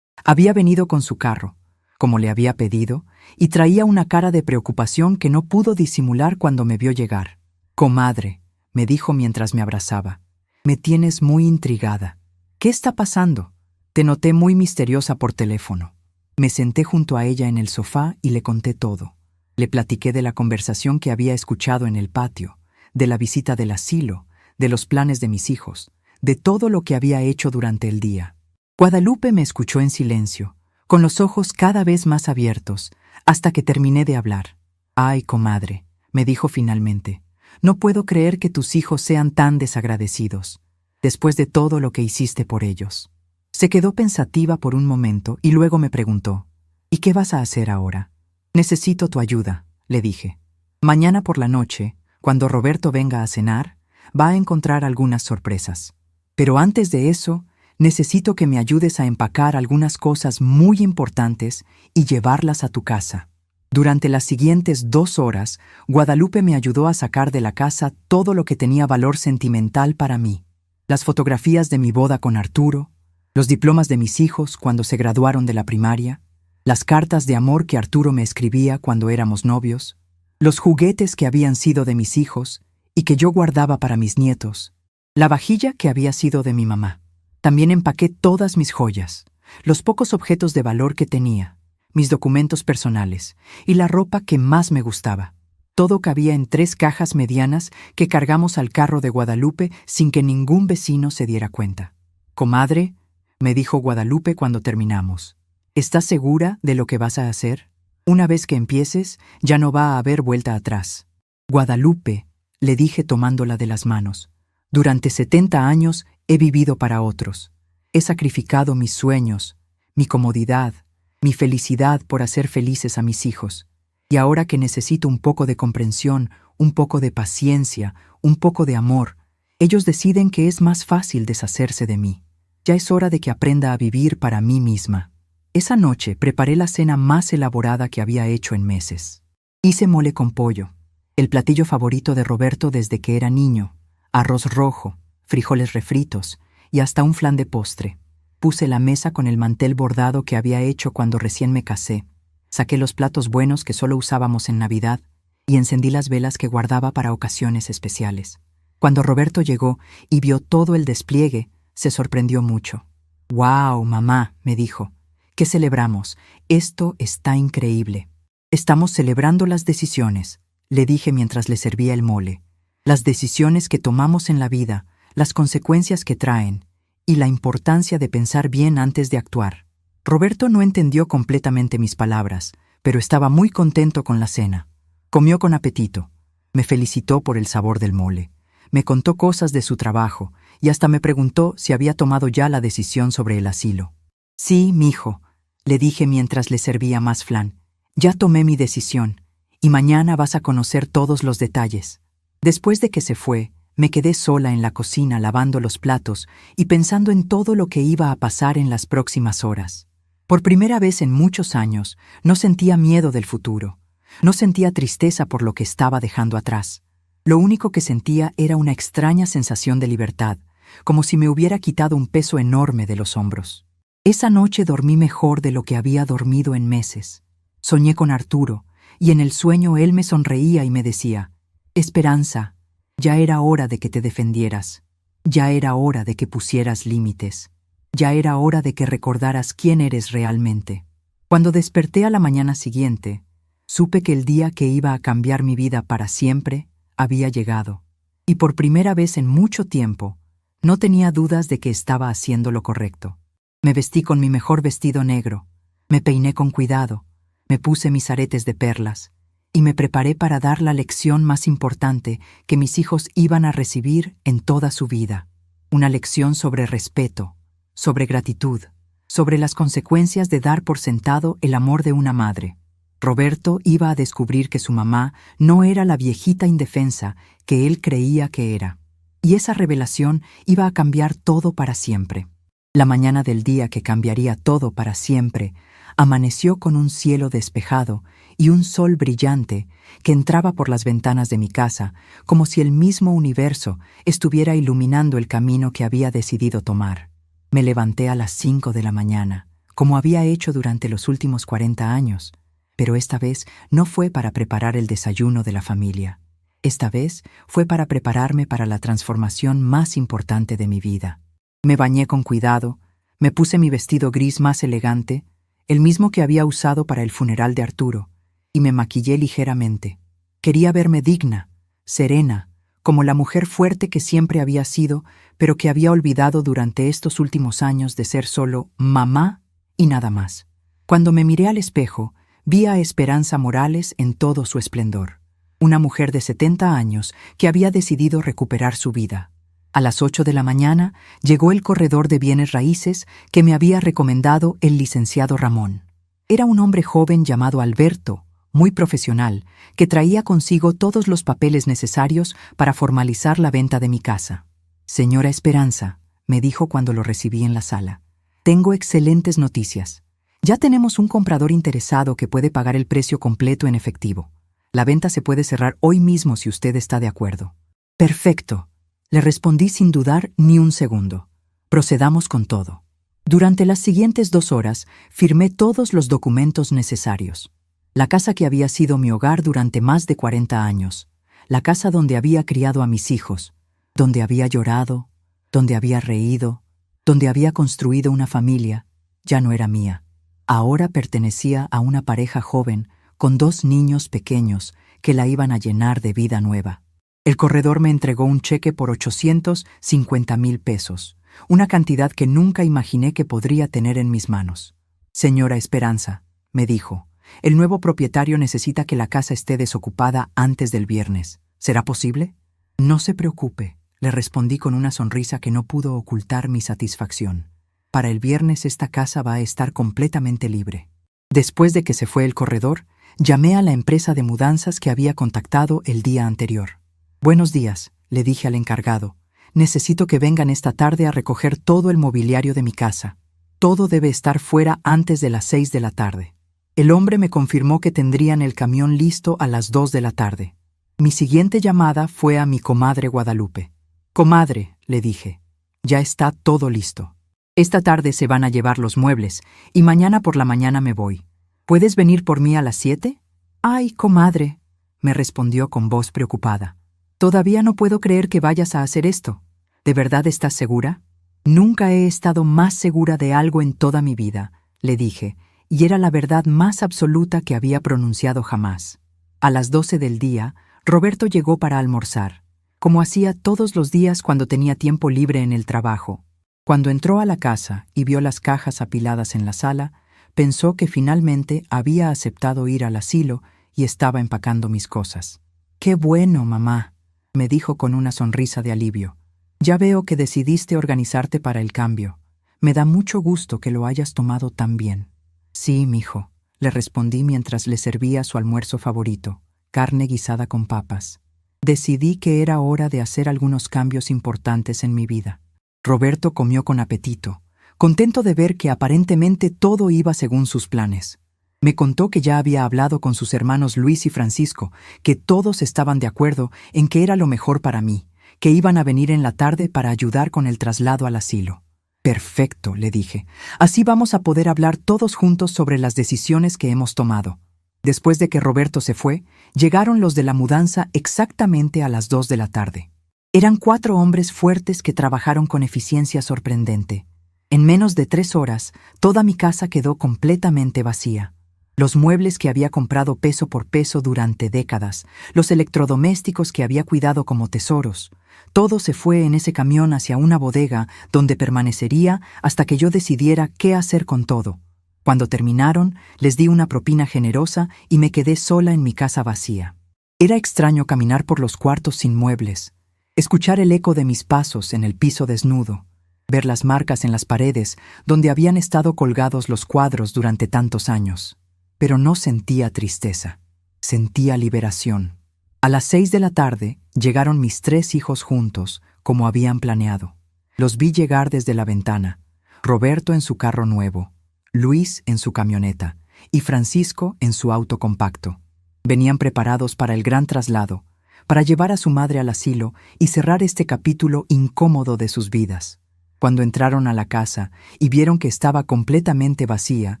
Había venido con su carro, como le había pedido, y traía una cara de preocupación que no pudo disimular cuando me vio llegar. «Comadre», me dijo mientras me abrazaba, «me tienes muy intrigada. ¿Qué está pasando? Te noté muy misteriosa por teléfono». Me senté junto a ella en el sofá y le conté todo. Le platiqué de la conversación que había escuchado en el patio, de la visita del asilo, de los planes de mis hijos, de todo lo que había hecho durante el día. Guadalupe me escuchó en silencio, con los ojos cada vez más abiertos, hasta que terminé de hablar. «Ay, comadre», me dijo finalmente, «no puedo creer que tus hijos sean tan desagradecidos, después de todo lo que hiciste por ellos». Se quedó pensativa por un momento y luego me preguntó, «¿Y qué vas a hacer ahora?» «Necesito tu ayuda», le dije. «Mañana por la noche, cuando Roberto venga a cenar, va a encontrar algunas sorpresas. Pero antes de eso, necesito que me ayudes a empacar algunas cosas muy importantes y llevarlas a tu casa». Durante las siguientes 2 horas, Guadalupe me ayudó a sacar de la casa todo lo que tenía valor sentimental para mí. Las fotografías de mi boda con Arturo, los diplomas de mis hijos cuando se graduaron de la primaria, las cartas de amor que Arturo me escribía cuando éramos novios, los juguetes que habían sido de mis hijos y que yo guardaba para mis nietos, la vajilla que había sido de mi mamá. También empaqué todas mis joyas, los pocos objetos de valor que tenía, mis documentos personales y la ropa que más me gustaba. Todo cabía en 3 cajas medianas que cargamos al carro de Guadalupe sin que ningún vecino se diera cuenta. «Comadre», me dijo Guadalupe cuando terminamos, «¿estás segura de lo que vas a hacer? Una vez que empieces, ya no va a haber vuelta atrás». «Guadalupe», le dije tomándola de las manos, «durante 70 años he vivido para otros. He sacrificado mis sueños, mi comodidad, mi felicidad por hacer felices a mis hijos. Y ahora que necesito un poco de comprensión, un poco de paciencia, un poco de amor, ellos deciden que es más fácil deshacerse de mí. Ya es hora de que aprenda a vivir para mí misma». Esa noche preparé la cena más elaborada que había hecho en meses. Hice mole con pollo, el platillo favorito de Roberto desde que era niño, arroz rojo, frijoles refritos y hasta un flan de postre. Puse la mesa con el mantel bordado que había hecho cuando recién me casé. Saqué los platos buenos que solo usábamos en Navidad y encendí las velas que guardaba para ocasiones especiales. Cuando Roberto llegó y vio todo el despliegue, se sorprendió mucho. «¡Wow, mamá!», me dijo. «¿Qué celebramos? Esto está increíble». «Estamos celebrando las decisiones», le dije mientras le servía el mole. «Las decisiones que tomamos en la vida, las consecuencias que traen, y la importancia de pensar bien antes de actuar». Roberto no entendió completamente mis palabras, pero estaba muy contento con la cena. Comió con apetito. Me felicitó por el sabor del mole. Me contó cosas de su trabajo y hasta me preguntó si había tomado ya la decisión sobre el asilo. «Sí, mijo», le dije mientras le servía más flan. «Ya tomé mi decisión, y mañana vas a conocer todos los detalles». Después de que se fue, me quedé sola en la cocina lavando los platos y pensando en todo lo que iba a pasar en las próximas horas. Por primera vez en muchos años, no sentía miedo del futuro. No sentía tristeza por lo que estaba dejando atrás. Lo único que sentía era una extraña sensación de libertad, como si me hubiera quitado un peso enorme de los hombros. Esa noche dormí mejor de lo que había dormido en meses. Soñé con Arturo, y en el sueño él me sonreía y me decía: «Esperanza, ya era hora de que te defendieras. Ya era hora de que pusieras límites. Ya era hora de que recordaras quién eres realmente». Cuando desperté a la mañana siguiente, supe que el día que iba a cambiar mi vida para siempre había llegado. Y por primera vez en mucho tiempo, no tenía dudas de que estaba haciendo lo correcto. Me vestí con mi mejor vestido negro, me peiné con cuidado, me puse mis aretes de perlas y me preparé para dar la lección más importante que mis hijos iban a recibir en toda su vida. Una lección sobre respeto, sobre gratitud, sobre las consecuencias de dar por sentado el amor de una madre. Roberto iba a descubrir que su mamá no era la viejita indefensa que él creía que era. Y esa revelación iba a cambiar todo para siempre. La mañana del día que cambiaría todo para siempre, amaneció con un cielo despejado y un sol brillante que entraba por las ventanas de mi casa, como si el mismo universo estuviera iluminando el camino que había decidido tomar. Me levanté a las 5 de la mañana, como había hecho durante los últimos 40 años, pero esta vez no fue para preparar el desayuno de la familia. Esta vez fue para prepararme para la transformación más importante de mi vida. Me bañé con cuidado, me puse mi vestido gris más elegante, el mismo que había usado para el funeral de Arturo, y me maquillé ligeramente. Quería verme digna, serena, como la mujer fuerte que siempre había sido, pero que había olvidado durante estos últimos años de ser solo mamá y nada más. Cuando me miré al espejo, vi a Esperanza Morales en todo su esplendor. Una mujer de 70 años que había decidido recuperar su vida. A las 8 de la mañana llegó el corredor de bienes raíces que me había recomendado el licenciado Ramón. Era un hombre joven llamado Alberto, muy profesional, que traía consigo todos los papeles necesarios para formalizar la venta de mi casa. «Señora Esperanza», me dijo cuando lo recibí en la sala, «tengo excelentes noticias. Ya tenemos un comprador interesado que puede pagar el precio completo en efectivo. La venta se puede cerrar hoy mismo si usted está de acuerdo». «Perfecto», le respondí sin dudar ni un segundo. «Procedamos con todo». Durante las siguientes 2 horas firmé todos los documentos necesarios. La casa que había sido mi hogar durante más de 40 años, la casa donde había criado a mis hijos, donde había llorado, donde había reído, donde había construido una familia, ya no era mía. Ahora pertenecía a una pareja joven con 2 niños pequeños que la iban a llenar de vida nueva. El corredor me entregó un cheque por 850,000 pesos, una cantidad que nunca imaginé que podría tener en mis manos. Señora Esperanza, me dijo, el nuevo propietario necesita que la casa esté desocupada antes del viernes. ¿Será posible? No se preocupe, le respondí con una sonrisa que no pudo ocultar mi satisfacción. Para el viernes esta casa va a estar completamente libre. Después de que se fue el corredor, llamé a la empresa de mudanzas que había contactado el día anterior. Buenos días, le dije al encargado. Necesito que vengan esta tarde a recoger todo el mobiliario de mi casa. Todo debe estar fuera antes de las 6 de la tarde. El hombre me confirmó que tendrían el camión listo a las 2 de la tarde. Mi siguiente llamada fue a mi comadre Guadalupe. Comadre, le dije, ya está todo listo. Esta tarde se van a llevar los muebles y mañana por la mañana me voy. ¿Puedes venir por mí a las 7? Ay, comadre, me respondió con voz preocupada. Todavía no puedo creer que vayas a hacer esto. ¿De verdad estás segura? Nunca he estado más segura de algo en toda mi vida, le dije, y era la verdad más absoluta que había pronunciado jamás. A las 12 del día, Roberto llegó para almorzar, como hacía todos los días cuando tenía tiempo libre en el trabajo. Cuando entró a la casa y vio las cajas apiladas en la sala, pensó que finalmente había aceptado ir al asilo y estaba empacando mis cosas. «Qué bueno, mamá», me dijo con una sonrisa de alivio. «Ya veo que decidiste organizarte para el cambio. Me da mucho gusto que lo hayas tomado tan bien». «Sí, mijo», le respondí mientras le servía su almuerzo favorito, carne guisada con papas. Decidí que era hora de hacer algunos cambios importantes en mi vida. Roberto comió con apetito, contento de ver que aparentemente todo iba según sus planes. Me contó que ya había hablado con sus hermanos Luis y Francisco, que todos estaban de acuerdo en que era lo mejor para mí, que iban a venir en la tarde para ayudar con el traslado al asilo. «Perfecto», le dije. «Así vamos a poder hablar todos juntos sobre las decisiones que hemos tomado». Después de que Roberto se fue, llegaron los de la mudanza exactamente a las 2 de la tarde. Eran 4 hombres fuertes que trabajaron con eficiencia sorprendente. En menos de 3 horas, toda mi casa quedó completamente vacía. Los muebles que había comprado peso por peso durante décadas, los electrodomésticos que había cuidado como tesoros, todo se fue en ese camión hacia una bodega donde permanecería hasta que yo decidiera qué hacer con todo. Cuando terminaron, les di una propina generosa y me quedé sola en mi casa vacía. Era extraño caminar por los cuartos sin muebles, escuchar el eco de mis pasos en el piso desnudo, ver las marcas en las paredes donde habían estado colgados los cuadros durante tantos años. Pero no sentía tristeza, sentía liberación. A las 6 de la tarde llegaron mis 3 hijos juntos, como habían planeado. Los vi llegar desde la ventana, Roberto en su carro nuevo, Luis en su camioneta y Francisco en su auto compacto. Venían preparados para el gran traslado, para llevar a su madre al asilo y cerrar este capítulo incómodo de sus vidas. Cuando entraron a la casa y vieron que estaba completamente vacía,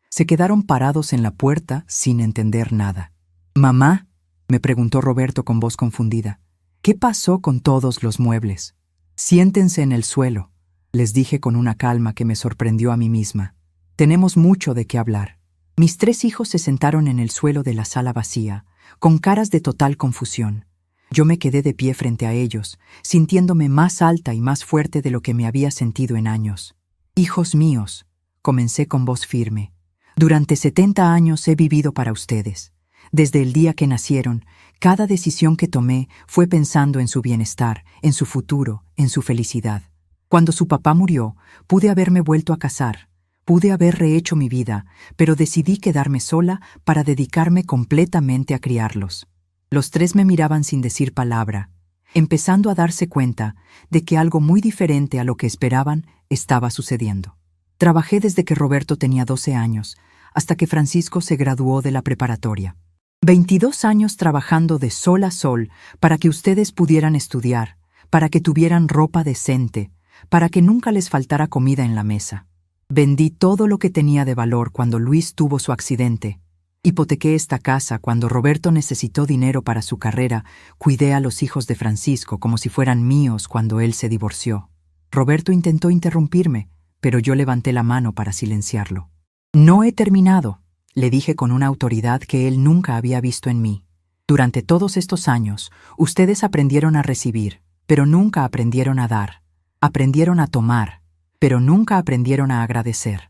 se quedaron parados en la puerta sin entender nada. «Mamá», me preguntó Roberto con voz confundida, «¿qué pasó con todos los muebles?» «Siéntense en el suelo», les dije con una calma que me sorprendió a mí misma. «Tenemos mucho de qué hablar». Mis 3 hijos se sentaron en el suelo de la sala vacía, con caras de total confusión. Yo me quedé de pie frente a ellos, sintiéndome más alta y más fuerte de lo que me había sentido en años. «Hijos míos», comencé con voz firme, «durante 70 años he vivido para ustedes. Desde el día que nacieron, cada decisión que tomé fue pensando en su bienestar, en su futuro, en su felicidad. Cuando su papá murió, pude haberme vuelto a casar, pude haber rehecho mi vida, pero decidí quedarme sola para dedicarme completamente a criarlos». Los 3 me miraban sin decir palabra, empezando a darse cuenta de que algo muy diferente a lo que esperaban estaba sucediendo. Trabajé desde que Roberto tenía 12 años, hasta que Francisco se graduó de la preparatoria. 22 años trabajando de sol a sol para que ustedes pudieran estudiar, para que tuvieran ropa decente, para que nunca les faltara comida en la mesa. Vendí todo lo que tenía de valor cuando Luis tuvo su accidente. Hipotequé esta casa cuando Roberto necesitó dinero para su carrera. Cuidé a los hijos de Francisco como si fueran míos cuando él se divorció. Roberto intentó interrumpirme, pero yo levanté la mano para silenciarlo. No he terminado, le dije con una autoridad que él nunca había visto en mí. Durante todos estos años, ustedes aprendieron a recibir, pero nunca aprendieron a dar. Aprendieron a tomar, pero nunca aprendieron a agradecer.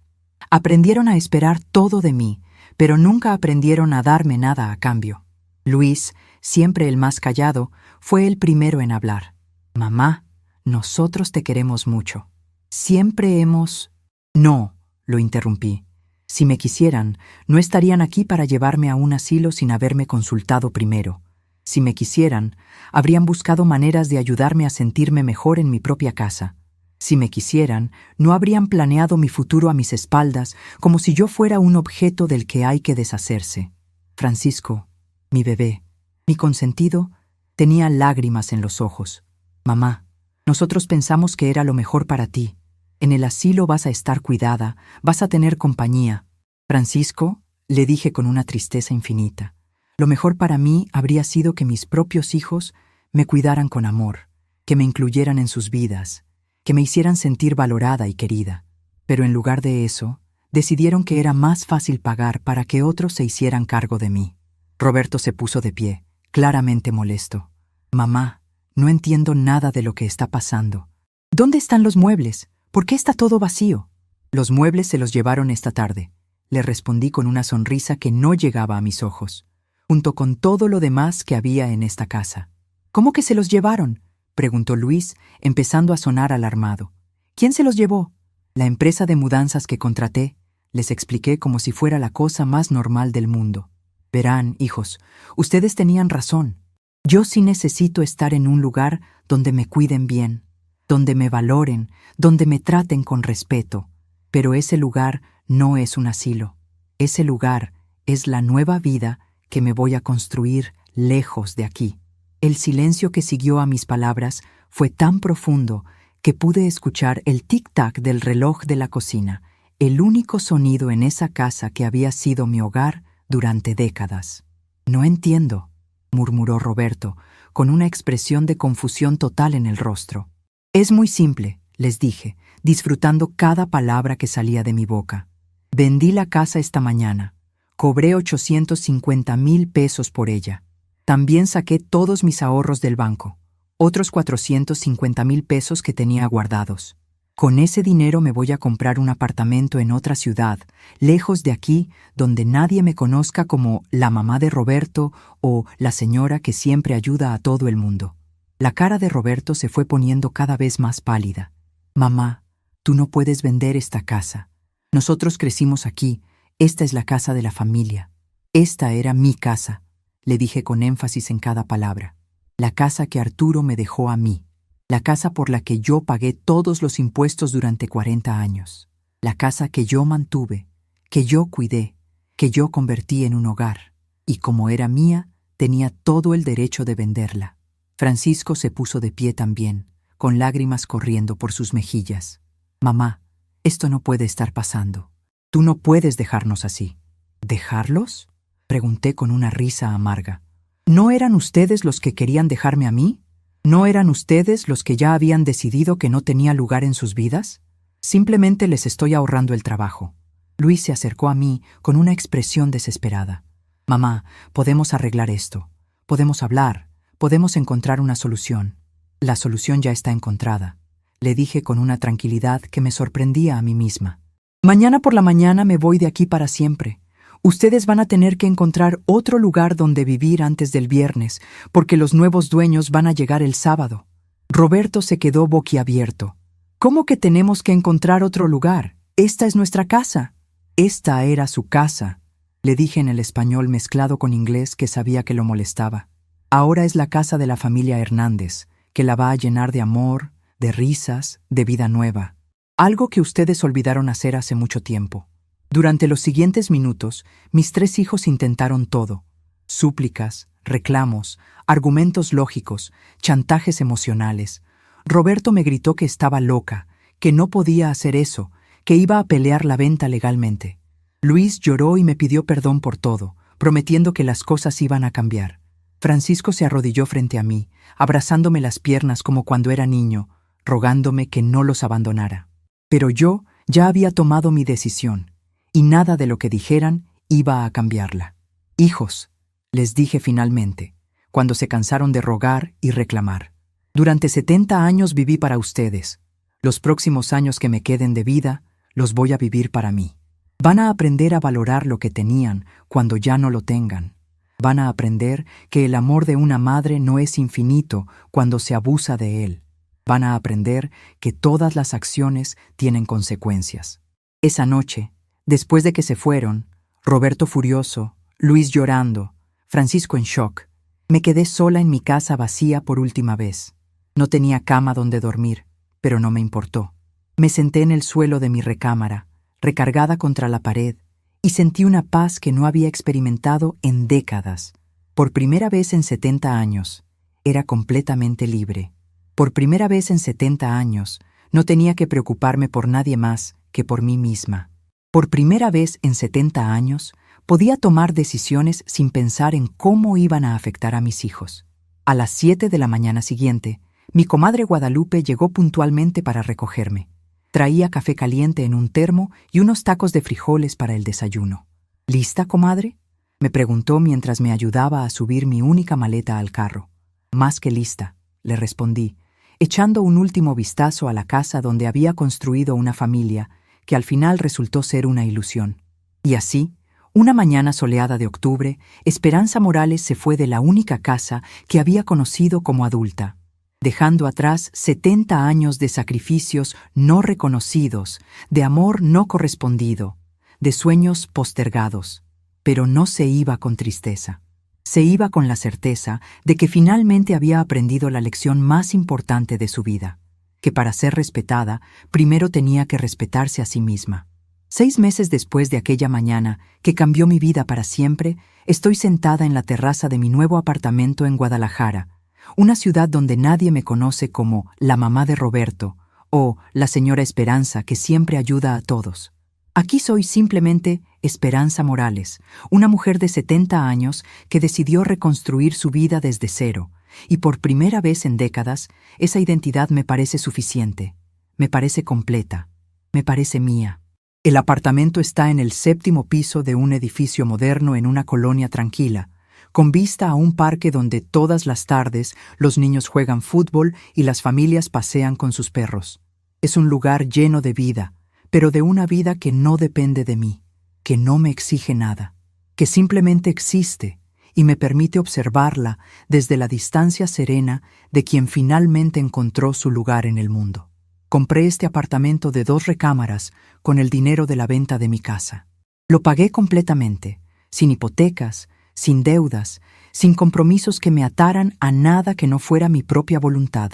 Aprendieron a esperar todo de mí, pero nunca aprendieron a darme nada a cambio. Luis, siempre el más callado, fue el primero en hablar. Mamá, nosotros te queremos mucho. Siempre hemos... No, lo interrumpí. Si me quisieran, no estarían aquí para llevarme a un asilo sin haberme consultado primero. Si me quisieran, habrían buscado maneras de ayudarme a sentirme mejor en mi propia casa. Si me quisieran, no habrían planeado mi futuro a mis espaldas como si yo fuera un objeto del que hay que deshacerse. Francisco, mi bebé, mi consentido, tenía lágrimas en los ojos. Mamá, nosotros pensamos que era lo mejor para ti. En el asilo vas a estar cuidada, vas a tener compañía. Francisco, le dije con una tristeza infinita, lo mejor para mí habría sido que mis propios hijos me cuidaran con amor, que me incluyeran en sus vidas, que me hicieran sentir valorada y querida. Pero en lugar de eso, decidieron que era más fácil pagar para que otros se hicieran cargo de mí. Roberto se puso de pie, claramente molesto. Mamá, no entiendo nada de lo que está pasando. ¿Dónde están los muebles? ¿Por qué está todo vacío? Los muebles se los llevaron esta tarde, le respondí con una sonrisa que no llegaba a mis ojos, junto con todo lo demás que había en esta casa. ¿Cómo que se los llevaron?, preguntó Luis, empezando a sonar alarmado. ¿Quién se los llevó? La empresa de mudanzas que contraté, les expliqué como si fuera la cosa más normal del mundo. Verán, hijos, ustedes tenían razón. Yo sí necesito estar en un lugar donde me cuiden bien, donde me valoren, donde me traten con respeto. Pero ese lugar no es un asilo. Ese lugar es la nueva vida que me voy a construir lejos de aquí. El silencio que siguió a mis palabras fue tan profundo que pude escuchar el tic-tac del reloj de la cocina, el único sonido en esa casa que había sido mi hogar durante décadas. No entiendo, murmuró Roberto, con una expresión de confusión total en el rostro. Es muy simple, les dije, disfrutando cada palabra que salía de mi boca. Vendí la casa esta mañana. Cobré 850,000 pesos por ella. También saqué todos mis ahorros del banco, otros 450,000 pesos que tenía guardados. Con ese dinero me voy a comprar un apartamento en otra ciudad, lejos de aquí, donde nadie me conozca como la mamá de Roberto o la señora que siempre ayuda a todo el mundo. La cara de Roberto se fue poniendo cada vez más pálida. Mamá, tú no puedes vender esta casa. Nosotros crecimos aquí. Esta es la casa de la familia. Esta era mi casa, le dije con énfasis en cada palabra. La casa que Arturo me dejó a mí. La casa por la que yo pagué todos los impuestos durante 40 años. La casa que yo mantuve, que yo cuidé, que yo convertí en un hogar. Y como era mía, tenía todo el derecho de venderla. Francisco se puso de pie también, con lágrimas corriendo por sus mejillas. Mamá, esto no puede estar pasando. Tú no puedes dejarnos así. ¿Dejarlos?, pregunté con una risa amarga. ¿No eran ustedes los que querían dejarme a mí? ¿No eran ustedes los que ya habían decidido que no tenía lugar en sus vidas? Simplemente les estoy ahorrando el trabajo. Luis se acercó a mí con una expresión desesperada. Mamá, podemos arreglar esto. Podemos hablar. Podemos encontrar una solución. La solución ya está encontrada, le dije con una tranquilidad que me sorprendía a mí misma. Mañana por la mañana me voy de aquí para siempre. Ustedes van a tener que encontrar otro lugar donde vivir antes del viernes, porque los nuevos dueños van a llegar el sábado. Roberto se quedó boquiabierto. ¿Cómo que tenemos que encontrar otro lugar? Esta es nuestra casa. Esta era su casa, le dije en el español mezclado con inglés que sabía que lo molestaba. Ahora es la casa de la familia Hernández, que la va a llenar de amor, de risas, de vida nueva. Algo que ustedes olvidaron hacer hace mucho tiempo. Durante los siguientes minutos, mis 3 hijos intentaron todo. Súplicas, reclamos, argumentos lógicos, chantajes emocionales. Roberto me gritó que estaba loca, que no podía hacer eso, que iba a pelear la venta legalmente. Luis lloró y me pidió perdón por todo, prometiendo que las cosas iban a cambiar. Francisco se arrodilló frente a mí, abrazándome las piernas como cuando era niño, rogándome que no los abandonara. Pero yo ya había tomado mi decisión. y nada de lo que dijeran iba a cambiarla. Hijos, les dije finalmente, cuando se cansaron de rogar y reclamar. Durante 70 años viví para ustedes. Los próximos años que me queden de vida, los voy a vivir para mí. Van a aprender a valorar lo que tenían cuando ya no lo tengan. Van a aprender que el amor de una madre no es infinito cuando se abusa de él. Van a aprender que todas las acciones tienen consecuencias. Esa noche, después de que se fueron, Roberto furioso, Luis llorando, Francisco en shock, me quedé sola en mi casa vacía por última vez. No tenía cama donde dormir, pero no me importó. Me senté en el suelo de mi recámara, recargada contra la pared, y sentí una paz que no había experimentado en décadas. Por primera vez en 70 años, era completamente libre. Por primera vez en 70 años, no tenía que preocuparme por nadie más que por mí misma. Por primera vez en 70 años, podía tomar decisiones sin pensar en cómo iban a afectar a mis hijos. A las 7 de la mañana siguiente, mi comadre Guadalupe llegó puntualmente para recogerme. Traía café caliente en un termo y unos tacos de frijoles para el desayuno. ¿Lista, comadre?, me preguntó mientras me ayudaba a subir mi única maleta al carro. Más que lista, le respondí, echando un último vistazo a la casa donde había construido una familia que al final resultó ser una ilusión. Y así, una mañana soleada de octubre, Esperanza Morales se fue de la única casa que había conocido como adulta, dejando atrás 70 años de sacrificios no reconocidos, de amor no correspondido, de sueños postergados. Pero no se iba con tristeza. Se iba con la certeza de que finalmente había aprendido la lección más importante de su vida, que para ser respetada, primero tenía que respetarse a sí misma. 6 meses después de aquella mañana, que cambió mi vida para siempre, estoy sentada en la terraza de mi nuevo apartamento en Guadalajara, una ciudad donde nadie me conoce como la mamá de Roberto o la señora Esperanza que siempre ayuda a todos. Aquí soy simplemente Esperanza Morales, una mujer de 70 años que decidió reconstruir su vida desde cero, y por primera vez en décadas, esa identidad me parece suficiente, me parece completa, me parece mía. El apartamento está en el 7º piso de un edificio moderno en una colonia tranquila, con vista a un parque donde todas las tardes los niños juegan fútbol y las familias pasean con sus perros. Es un lugar lleno de vida, pero de una vida que no depende de mí, que no me exige nada, que simplemente existe y me permite observarla desde la distancia serena de quien finalmente encontró su lugar en el mundo. Compré este apartamento de 2 recámaras con el dinero de la venta de mi casa. Lo pagué completamente, sin hipotecas, sin deudas, sin compromisos que me ataran a nada que no fuera mi propia voluntad.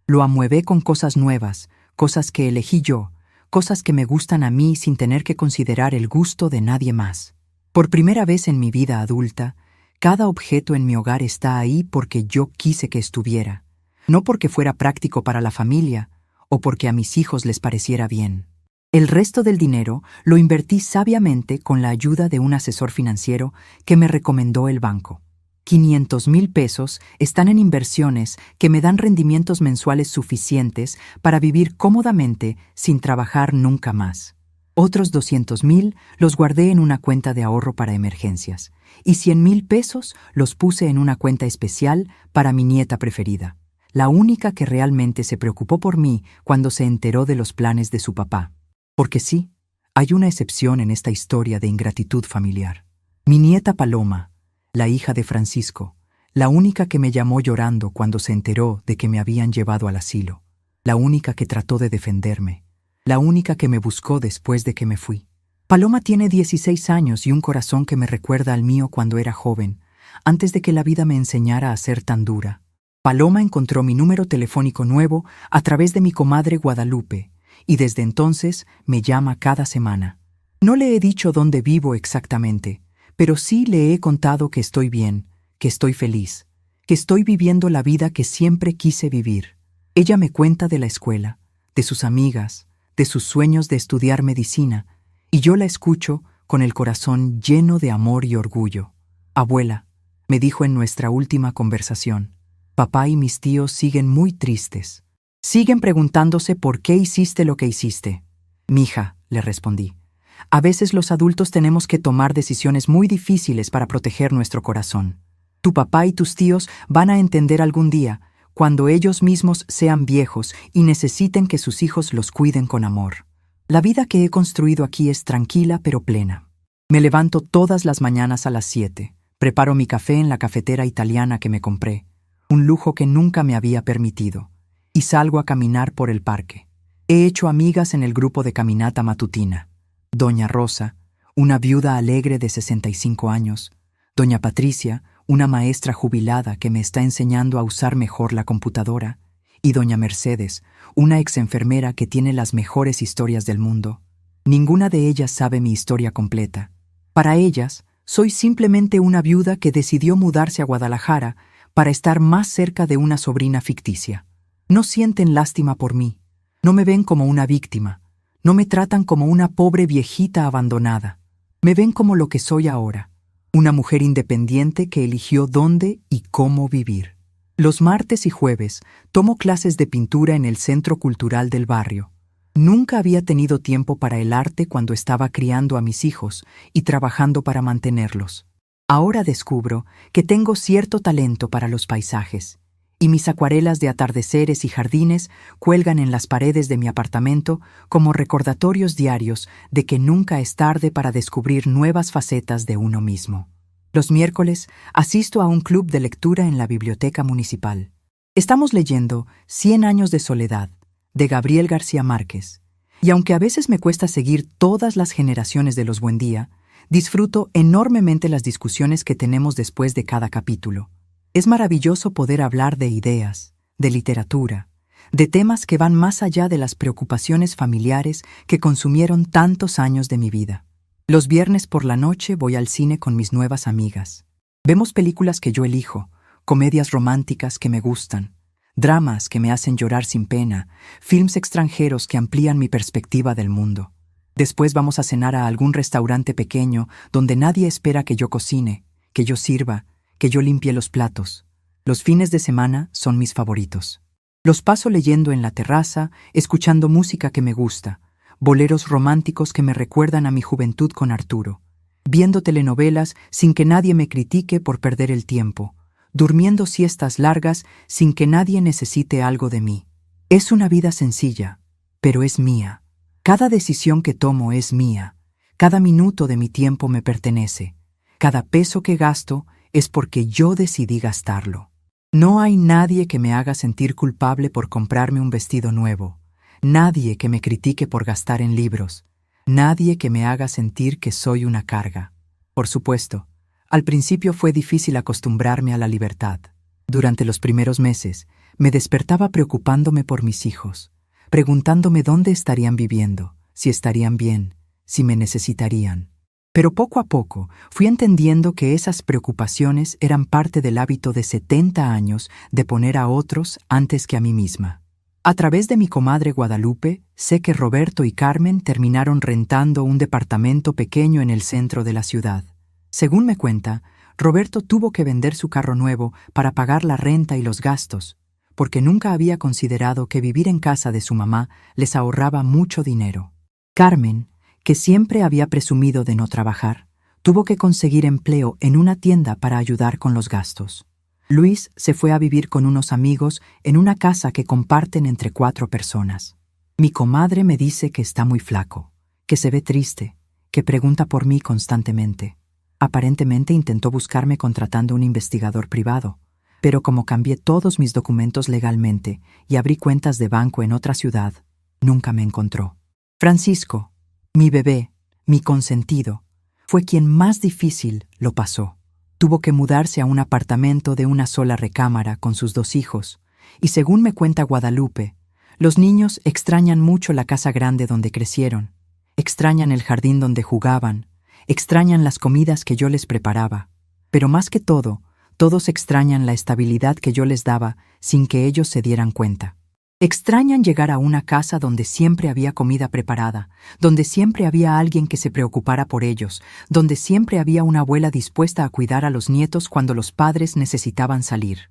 Lo amueblé con cosas nuevas, cosas que elegí yo, cosas que me gustan a mí sin tener que considerar el gusto de nadie más. Por primera vez en mi vida adulta, cada objeto en mi hogar está ahí porque yo quise que estuviera, no porque fuera práctico para la familia o porque a mis hijos les pareciera bien. El resto del dinero lo invertí sabiamente con la ayuda de un asesor financiero que me recomendó el banco. 500,000 pesos están en inversiones que me dan rendimientos mensuales suficientes para vivir cómodamente sin trabajar nunca más. Otros 200,000 los guardé en una cuenta de ahorro para emergencias y 100,000 pesos los puse en una cuenta especial para mi nieta preferida, la única que realmente se preocupó por mí cuando se enteró de los planes de su papá. Porque sí, hay una excepción en esta historia de ingratitud familiar. Mi nieta Paloma, la hija de Francisco, la única que me llamó llorando cuando se enteró de que me habían llevado al asilo, la única que trató de defenderme, la única que me buscó después de que me fui. Paloma tiene 16 años y un corazón que me recuerda al mío cuando era joven, antes de que la vida me enseñara a ser tan dura. Paloma encontró mi número telefónico nuevo a través de mi comadre Guadalupe, y desde entonces me llama cada semana. No le he dicho dónde vivo exactamente, pero sí le he contado que estoy bien, que estoy feliz, que estoy viviendo la vida que siempre quise vivir. Ella me cuenta de la escuela, de sus amigas, de sus sueños de estudiar medicina, y yo la escucho con el corazón lleno de amor y orgullo. Abuela, me dijo en nuestra última conversación, papá y mis tíos siguen muy tristes. Siguen preguntándose por qué hiciste lo que hiciste. Mija, le respondí, A veces los adultos tenemos que tomar decisiones muy difíciles para proteger nuestro corazón. Tu papá y tus tíos van a entender algún día, cuando ellos mismos sean viejos y necesiten que sus hijos los cuiden con amor. La vida que he construido aquí es tranquila pero plena. Me levanto todas las mañanas a las 7, preparo mi café en la cafetera italiana que me compré, un lujo que nunca me había permitido, y salgo a caminar por el parque. He hecho amigas en el grupo de caminata matutina. Doña Rosa, una viuda alegre de 65 años, Doña Patricia, una maestra jubilada que me está enseñando a usar mejor la computadora, y Doña Mercedes, una exenfermera que tiene las mejores historias del mundo. Ninguna de ellas sabe mi historia completa. Para ellas, soy simplemente una viuda que decidió mudarse a Guadalajara para estar más cerca de una sobrina ficticia. No sienten lástima por mí, no me ven como una víctima, no me tratan como una pobre viejita abandonada. Me ven como lo que soy ahora, una mujer independiente que eligió dónde y cómo vivir. Los martes y jueves tomo clases de pintura en el Centro Cultural del barrio. Nunca había tenido tiempo para el arte cuando estaba criando a mis hijos y trabajando para mantenerlos. Ahora descubro que tengo cierto talento para los paisajes, y mis acuarelas de atardeceres y jardines cuelgan en las paredes de mi apartamento como recordatorios diarios de que nunca es tarde para descubrir nuevas facetas de uno mismo. Los miércoles asisto a un club de lectura en la biblioteca municipal. Estamos leyendo 100 años de soledad, de Gabriel García Márquez, y aunque a veces me cuesta seguir todas las generaciones de los Buendía, disfruto enormemente las discusiones que tenemos después de cada capítulo. Es maravilloso poder hablar de ideas, de literatura, de temas que van más allá de las preocupaciones familiares que consumieron tantos años de mi vida. Los viernes por la noche voy al cine con mis nuevas amigas. Vemos películas que yo elijo, comedias románticas que me gustan, dramas que me hacen llorar sin pena, films extranjeros que amplían mi perspectiva del mundo. Después vamos a cenar a algún restaurante pequeño donde nadie espera que yo cocine, que yo sirva, que yo limpie los platos. Los fines de semana son mis favoritos. Los paso leyendo en la terraza, escuchando música que me gusta, boleros románticos que me recuerdan a mi juventud con Arturo, viendo telenovelas sin que nadie me critique por perder el tiempo, durmiendo siestas largas sin que nadie necesite algo de mí. Es una vida sencilla, pero es mía. Cada decisión que tomo es mía. Cada minuto de mi tiempo me pertenece. Cada peso que gasto es porque yo decidí gastarlo. No hay nadie que me haga sentir culpable por comprarme un vestido nuevo. Nadie que me critique por gastar en libros. Nadie que me haga sentir que soy una carga. Por supuesto, al principio fue difícil acostumbrarme a la libertad. Durante los primeros meses, me despertaba preocupándome por mis hijos, preguntándome dónde estarían viviendo, si estarían bien, si me necesitarían. Pero poco a poco fui entendiendo que esas preocupaciones eran parte del hábito de 70 años de poner a otros antes que a mí misma. A través de mi comadre Guadalupe, sé que Roberto y Carmen terminaron rentando un departamento pequeño en el centro de la ciudad. Según me cuenta, Roberto tuvo que vender su carro nuevo para pagar la renta y los gastos, porque nunca había considerado que vivir en casa de su mamá les ahorraba mucho dinero. Carmen, que siempre había presumido de no trabajar, tuvo que conseguir empleo en una tienda para ayudar con los gastos. Luis se fue a vivir con unos amigos en una casa que comparten entre 4 personas. Mi comadre me dice que está muy flaco, que se ve triste, que pregunta por mí constantemente. Aparentemente intentó buscarme contratando un investigador privado, pero como cambié todos mis documentos legalmente y abrí cuentas de banco en otra ciudad, nunca me encontró. Francisco, mi bebé, mi consentido, fue quien más difícil lo pasó. Tuvo que mudarse a un apartamento de una sola recámara con sus 2 hijos, y según me cuenta Guadalupe, los niños extrañan mucho la casa grande donde crecieron, extrañan el jardín donde jugaban, extrañan las comidas que yo les preparaba, pero más que todo, todos extrañan la estabilidad que yo les daba sin que ellos se dieran cuenta. Extrañan llegar a una casa donde siempre había comida preparada, donde siempre había alguien que se preocupara por ellos, donde siempre había una abuela dispuesta a cuidar a los nietos cuando los padres necesitaban salir.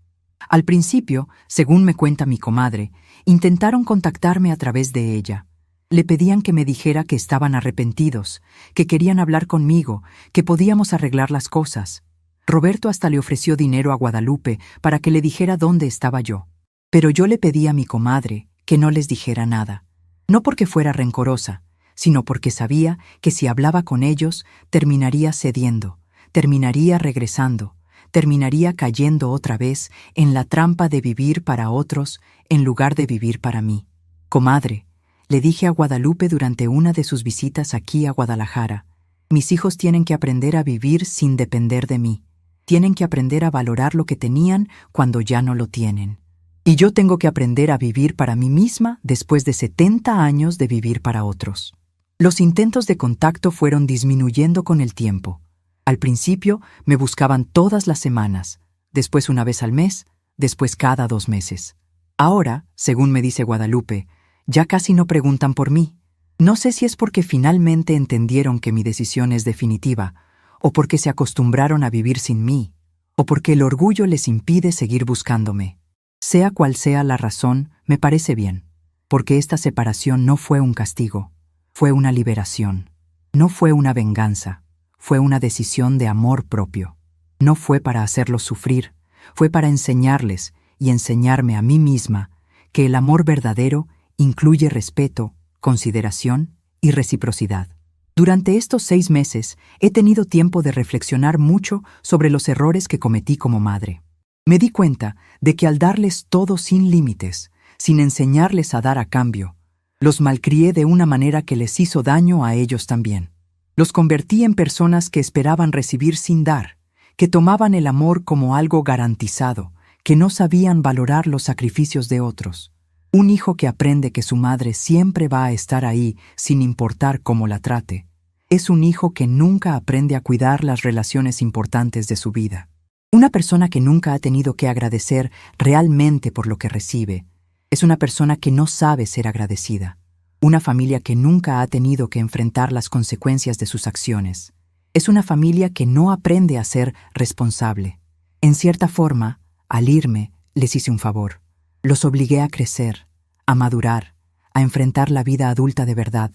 Al principio, según me cuenta mi comadre, intentaron contactarme a través de ella. Le pedían que me dijera que estaban arrepentidos, que querían hablar conmigo, que podíamos arreglar las cosas. Roberto hasta le ofreció dinero a Guadalupe para que le dijera dónde estaba yo. Pero yo le pedí a mi comadre que no les dijera nada. No porque fuera rencorosa, sino porque sabía que si hablaba con ellos, terminaría cediendo, terminaría regresando, terminaría cayendo otra vez en la trampa de vivir para otros en lugar de vivir para mí. Comadre, le dije a Guadalupe durante una de sus visitas aquí a Guadalajara, mis hijos tienen que aprender a vivir sin depender de mí. Tienen que aprender a valorar lo que tenían cuando ya no lo tienen. Y yo tengo que aprender a vivir para mí misma después de 70 años de vivir para otros. Los intentos de contacto fueron disminuyendo con el tiempo. Al principio me buscaban todas las semanas, después una vez al mes, después cada 2 meses. Ahora, según me dice Guadalupe, ya casi no preguntan por mí. No sé si es porque finalmente entendieron que mi decisión es definitiva, o porque se acostumbraron a vivir sin mí, o porque el orgullo les impide seguir buscándome. Sea cual sea la razón, me parece bien, porque esta separación no fue un castigo, fue una liberación. No fue una venganza, fue una decisión de amor propio. No fue para hacerlos sufrir, fue para enseñarles y enseñarme a mí misma que el amor verdadero incluye respeto, consideración y reciprocidad. Durante estos 6 meses he tenido tiempo de reflexionar mucho sobre los errores que cometí como madre. Me di cuenta de que al darles todo sin límites, sin enseñarles a dar a cambio, los malcrié de una manera que les hizo daño a ellos también. Los convertí en personas que esperaban recibir sin dar, que tomaban el amor como algo garantizado, que no sabían valorar los sacrificios de otros. Un hijo que aprende que su madre siempre va a estar ahí sin importar cómo la trate, es un hijo que nunca aprende a cuidar las relaciones importantes de su vida. Una persona que nunca ha tenido que agradecer realmente por lo que recibe, es una persona que no sabe ser agradecida. Una familia que nunca ha tenido que enfrentar las consecuencias de sus acciones, es una familia que no aprende a ser responsable. En cierta forma, al irme, les hice un favor. Los obligué a crecer, a madurar, a enfrentar la vida adulta de verdad.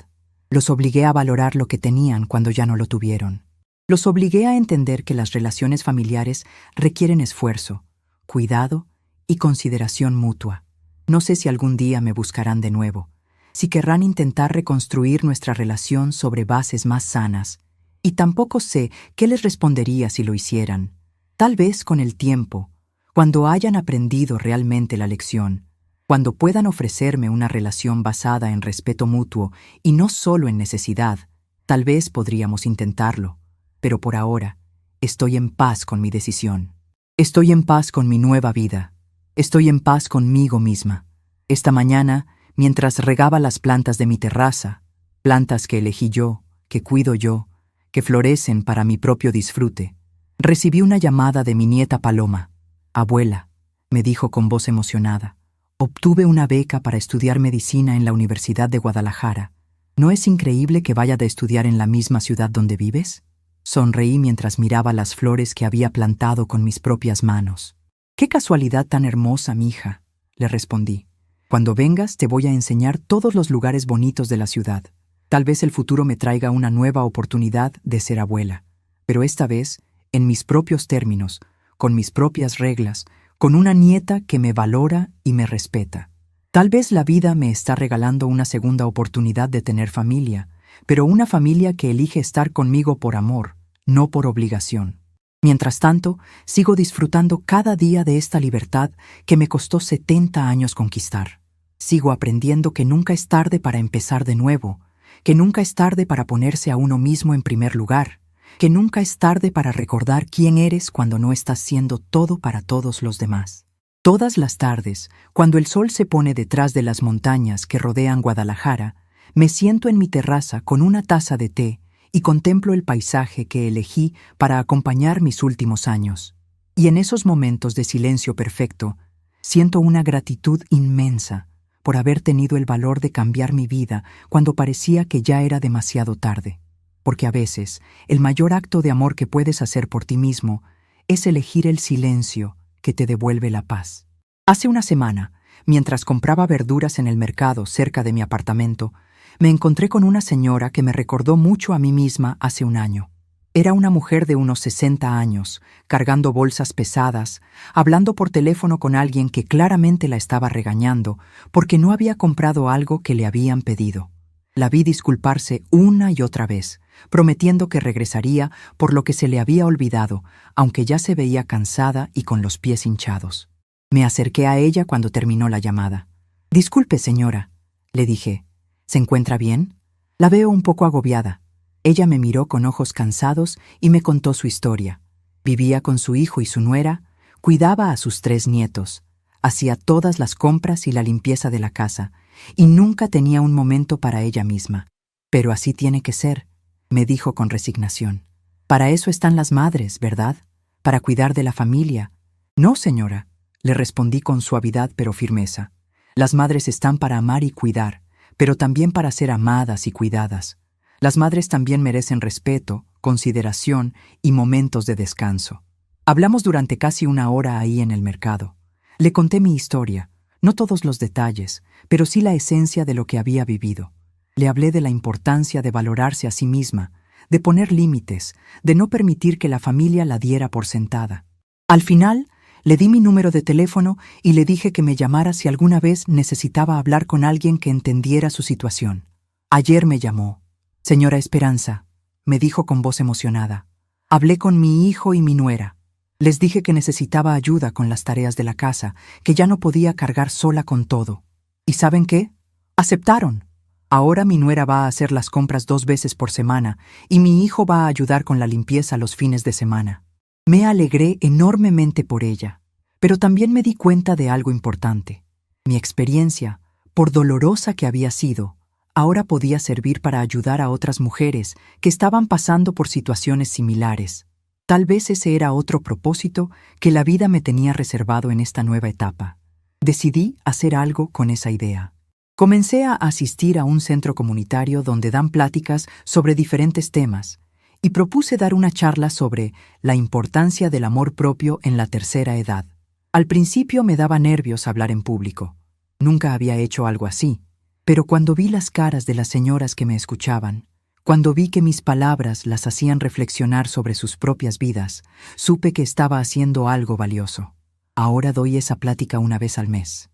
Los obligué a valorar lo que tenían cuando ya no lo tuvieron. Los obligué a entender que las relaciones familiares requieren esfuerzo, cuidado y consideración mutua. No sé si algún día me buscarán de nuevo, si querrán intentar reconstruir nuestra relación sobre bases más sanas, y tampoco sé qué les respondería si lo hicieran. Tal vez con el tiempo, cuando hayan aprendido realmente la lección, cuando puedan ofrecerme una relación basada en respeto mutuo y no solo en necesidad, tal vez podríamos intentarlo. Pero por ahora, estoy en paz con mi decisión. Estoy en paz con mi nueva vida. Estoy en paz conmigo misma. Esta mañana, mientras regaba las plantas de mi terraza, plantas que elegí yo, que cuido yo, que florecen para mi propio disfrute, recibí una llamada de mi nieta Paloma. «Abuela», me dijo con voz emocionada, «obtuve una beca para estudiar medicina en la Universidad de Guadalajara. ¿No es increíble que vaya a estudiar en la misma ciudad donde vives?» Sonreí mientras miraba las flores que había plantado con mis propias manos. «Qué casualidad tan hermosa, mija», le respondí. «Cuando vengas te voy a enseñar todos los lugares bonitos de la ciudad. Tal vez el futuro me traiga una nueva oportunidad de ser abuela, pero esta vez en mis propios términos, con mis propias reglas, con una nieta que me valora y me respeta. Tal vez la vida me está regalando una segunda oportunidad de tener familia, pero una familia que elige estar conmigo por amor, no por obligación. Mientras tanto, sigo disfrutando cada día de esta libertad que me costó 70 años conquistar. Sigo aprendiendo que nunca es tarde para empezar de nuevo, que nunca es tarde para ponerse a uno mismo en primer lugar, que nunca es tarde para recordar quién eres cuando no estás siendo todo para todos los demás. Todas las tardes, cuando el sol se pone detrás de las montañas que rodean Guadalajara, me siento en mi terraza con una taza de té y contemplo el paisaje que elegí para acompañar mis últimos años. Y en esos momentos de silencio perfecto, siento una gratitud inmensa por haber tenido el valor de cambiar mi vida cuando parecía que ya era demasiado tarde. Porque a veces, el mayor acto de amor que puedes hacer por ti mismo es elegir el silencio que te devuelve la paz. Hace una semana, mientras compraba verduras en el mercado cerca de mi apartamento, Me encontré con una señora que me recordó mucho a mí misma hace un año. Era una mujer de unos 60 años, cargando bolsas pesadas, hablando por teléfono con alguien que claramente la estaba regañando porque no había comprado algo que le habían pedido. La vi disculparse una y otra vez, prometiendo que regresaría por lo que se le había olvidado, aunque ya se veía cansada y con los pies hinchados. Me acerqué a ella cuando terminó la llamada. «Disculpe, señora», le dije. «¿Se encuentra bien? La veo un poco agobiada». Ella me miró con ojos cansados y me contó su historia. Vivía con su hijo y su nuera, cuidaba a sus 3 nietos, hacía todas las compras y la limpieza de la casa, y nunca tenía un momento para ella misma. «Pero así tiene que ser», me dijo con resignación. «Para eso están las madres, ¿verdad? Para cuidar de la familia». «No, señora», le respondí con suavidad pero firmeza. «Las madres están para amar y cuidar, pero también para ser amadas y cuidadas. Las madres también merecen respeto, consideración y momentos de descanso». Hablamos durante casi una hora ahí en el mercado. Le conté mi historia, no todos los detalles, pero sí la esencia de lo que había vivido. Le hablé de la importancia de valorarse a sí misma, de poner límites, de no permitir que la familia la diera por sentada. Al final, le di mi número de teléfono y le dije que me llamara si alguna vez necesitaba hablar con alguien que entendiera su situación. Ayer me llamó. «Señora Esperanza», me dijo con voz emocionada. «Hablé con mi hijo y mi nuera. Les dije que necesitaba ayuda con las tareas de la casa, que ya no podía cargar sola con todo. ¿Y saben qué? Aceptaron. Ahora mi nuera va a hacer las compras 2 veces por semana y mi hijo va a ayudar con la limpieza los fines de semana». Me alegré enormemente por ella, pero también me di cuenta de algo importante. Mi experiencia, por dolorosa que había sido, ahora podía servir para ayudar a otras mujeres que estaban pasando por situaciones similares. Tal vez ese era otro propósito que la vida me tenía reservado en esta nueva etapa. Decidí hacer algo con esa idea. Comencé a asistir a un centro comunitario donde dan pláticas sobre diferentes temas y propuse dar una charla sobre la importancia del amor propio en la tercera edad. Al principio me daba nervios hablar en público. Nunca había hecho algo así. Pero cuando vi las caras de las señoras que me escuchaban, cuando vi que mis palabras las hacían reflexionar sobre sus propias vidas, supe que estaba haciendo algo valioso. Ahora doy esa plática una vez al mes.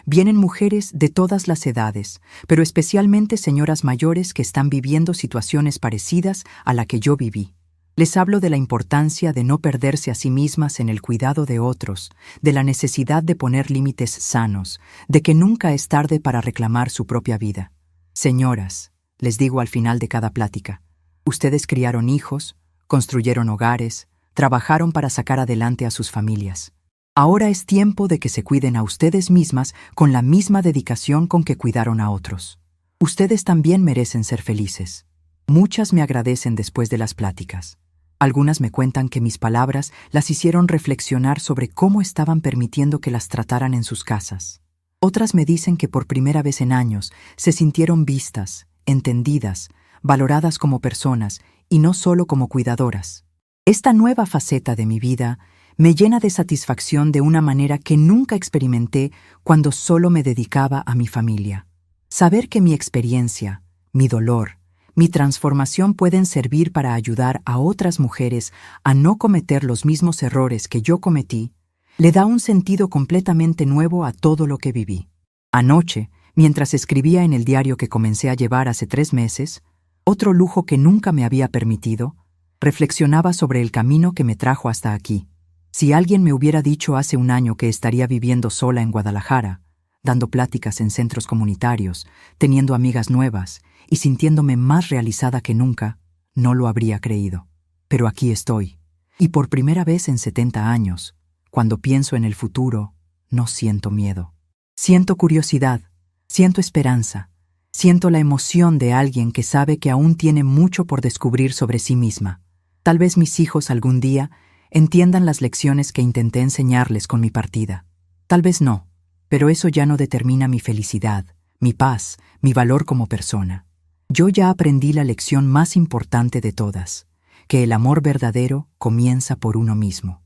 Vienen mujeres de todas las edades, pero especialmente señoras mayores que están viviendo situaciones parecidas a la que yo viví. Les hablo de la importancia de no perderse a sí mismas en el cuidado de otros, de la necesidad de poner límites sanos, de que nunca es tarde para reclamar su propia vida. Señoras, les digo al final de cada plática, ustedes criaron hijos, construyeron hogares, trabajaron para sacar adelante a sus familias. Ahora es tiempo de que se cuiden a ustedes mismas con la misma dedicación con que cuidaron a otros. Ustedes también merecen ser felices. Muchas me agradecen después de las pláticas. Algunas me cuentan que mis palabras las hicieron reflexionar sobre cómo estaban permitiendo que las trataran en sus casas. Otras me dicen que por primera vez en años se sintieron vistas, entendidas, valoradas como personas y no solo como cuidadoras. Esta nueva faceta de mi vida me llena de satisfacción de una manera que nunca experimenté cuando solo me dedicaba a mi familia. Saber que mi experiencia, mi dolor, mi transformación pueden servir para ayudar a otras mujeres a no cometer los mismos errores que yo cometí, le da un sentido completamente nuevo a todo lo que viví. Anoche, mientras escribía en el diario que comencé a llevar hace 3 meses, otro lujo que nunca me había permitido, reflexionaba sobre el camino que me trajo hasta aquí. Si alguien me hubiera dicho hace un año que estaría viviendo sola en Guadalajara, dando pláticas en centros comunitarios, teniendo amigas nuevas y sintiéndome más realizada que nunca, no lo habría creído. Pero aquí estoy, y por primera vez en 70 años, cuando pienso en el futuro, no siento miedo. Siento curiosidad, siento esperanza, siento la emoción de alguien que sabe que aún tiene mucho por descubrir sobre sí misma. Tal vez mis hijos algún día entiendan las lecciones que intenté enseñarles con mi partida. Tal vez no, pero eso ya no determina mi felicidad, mi paz, mi valor como persona. Yo ya aprendí la lección más importante de todas, que el amor verdadero comienza por uno mismo.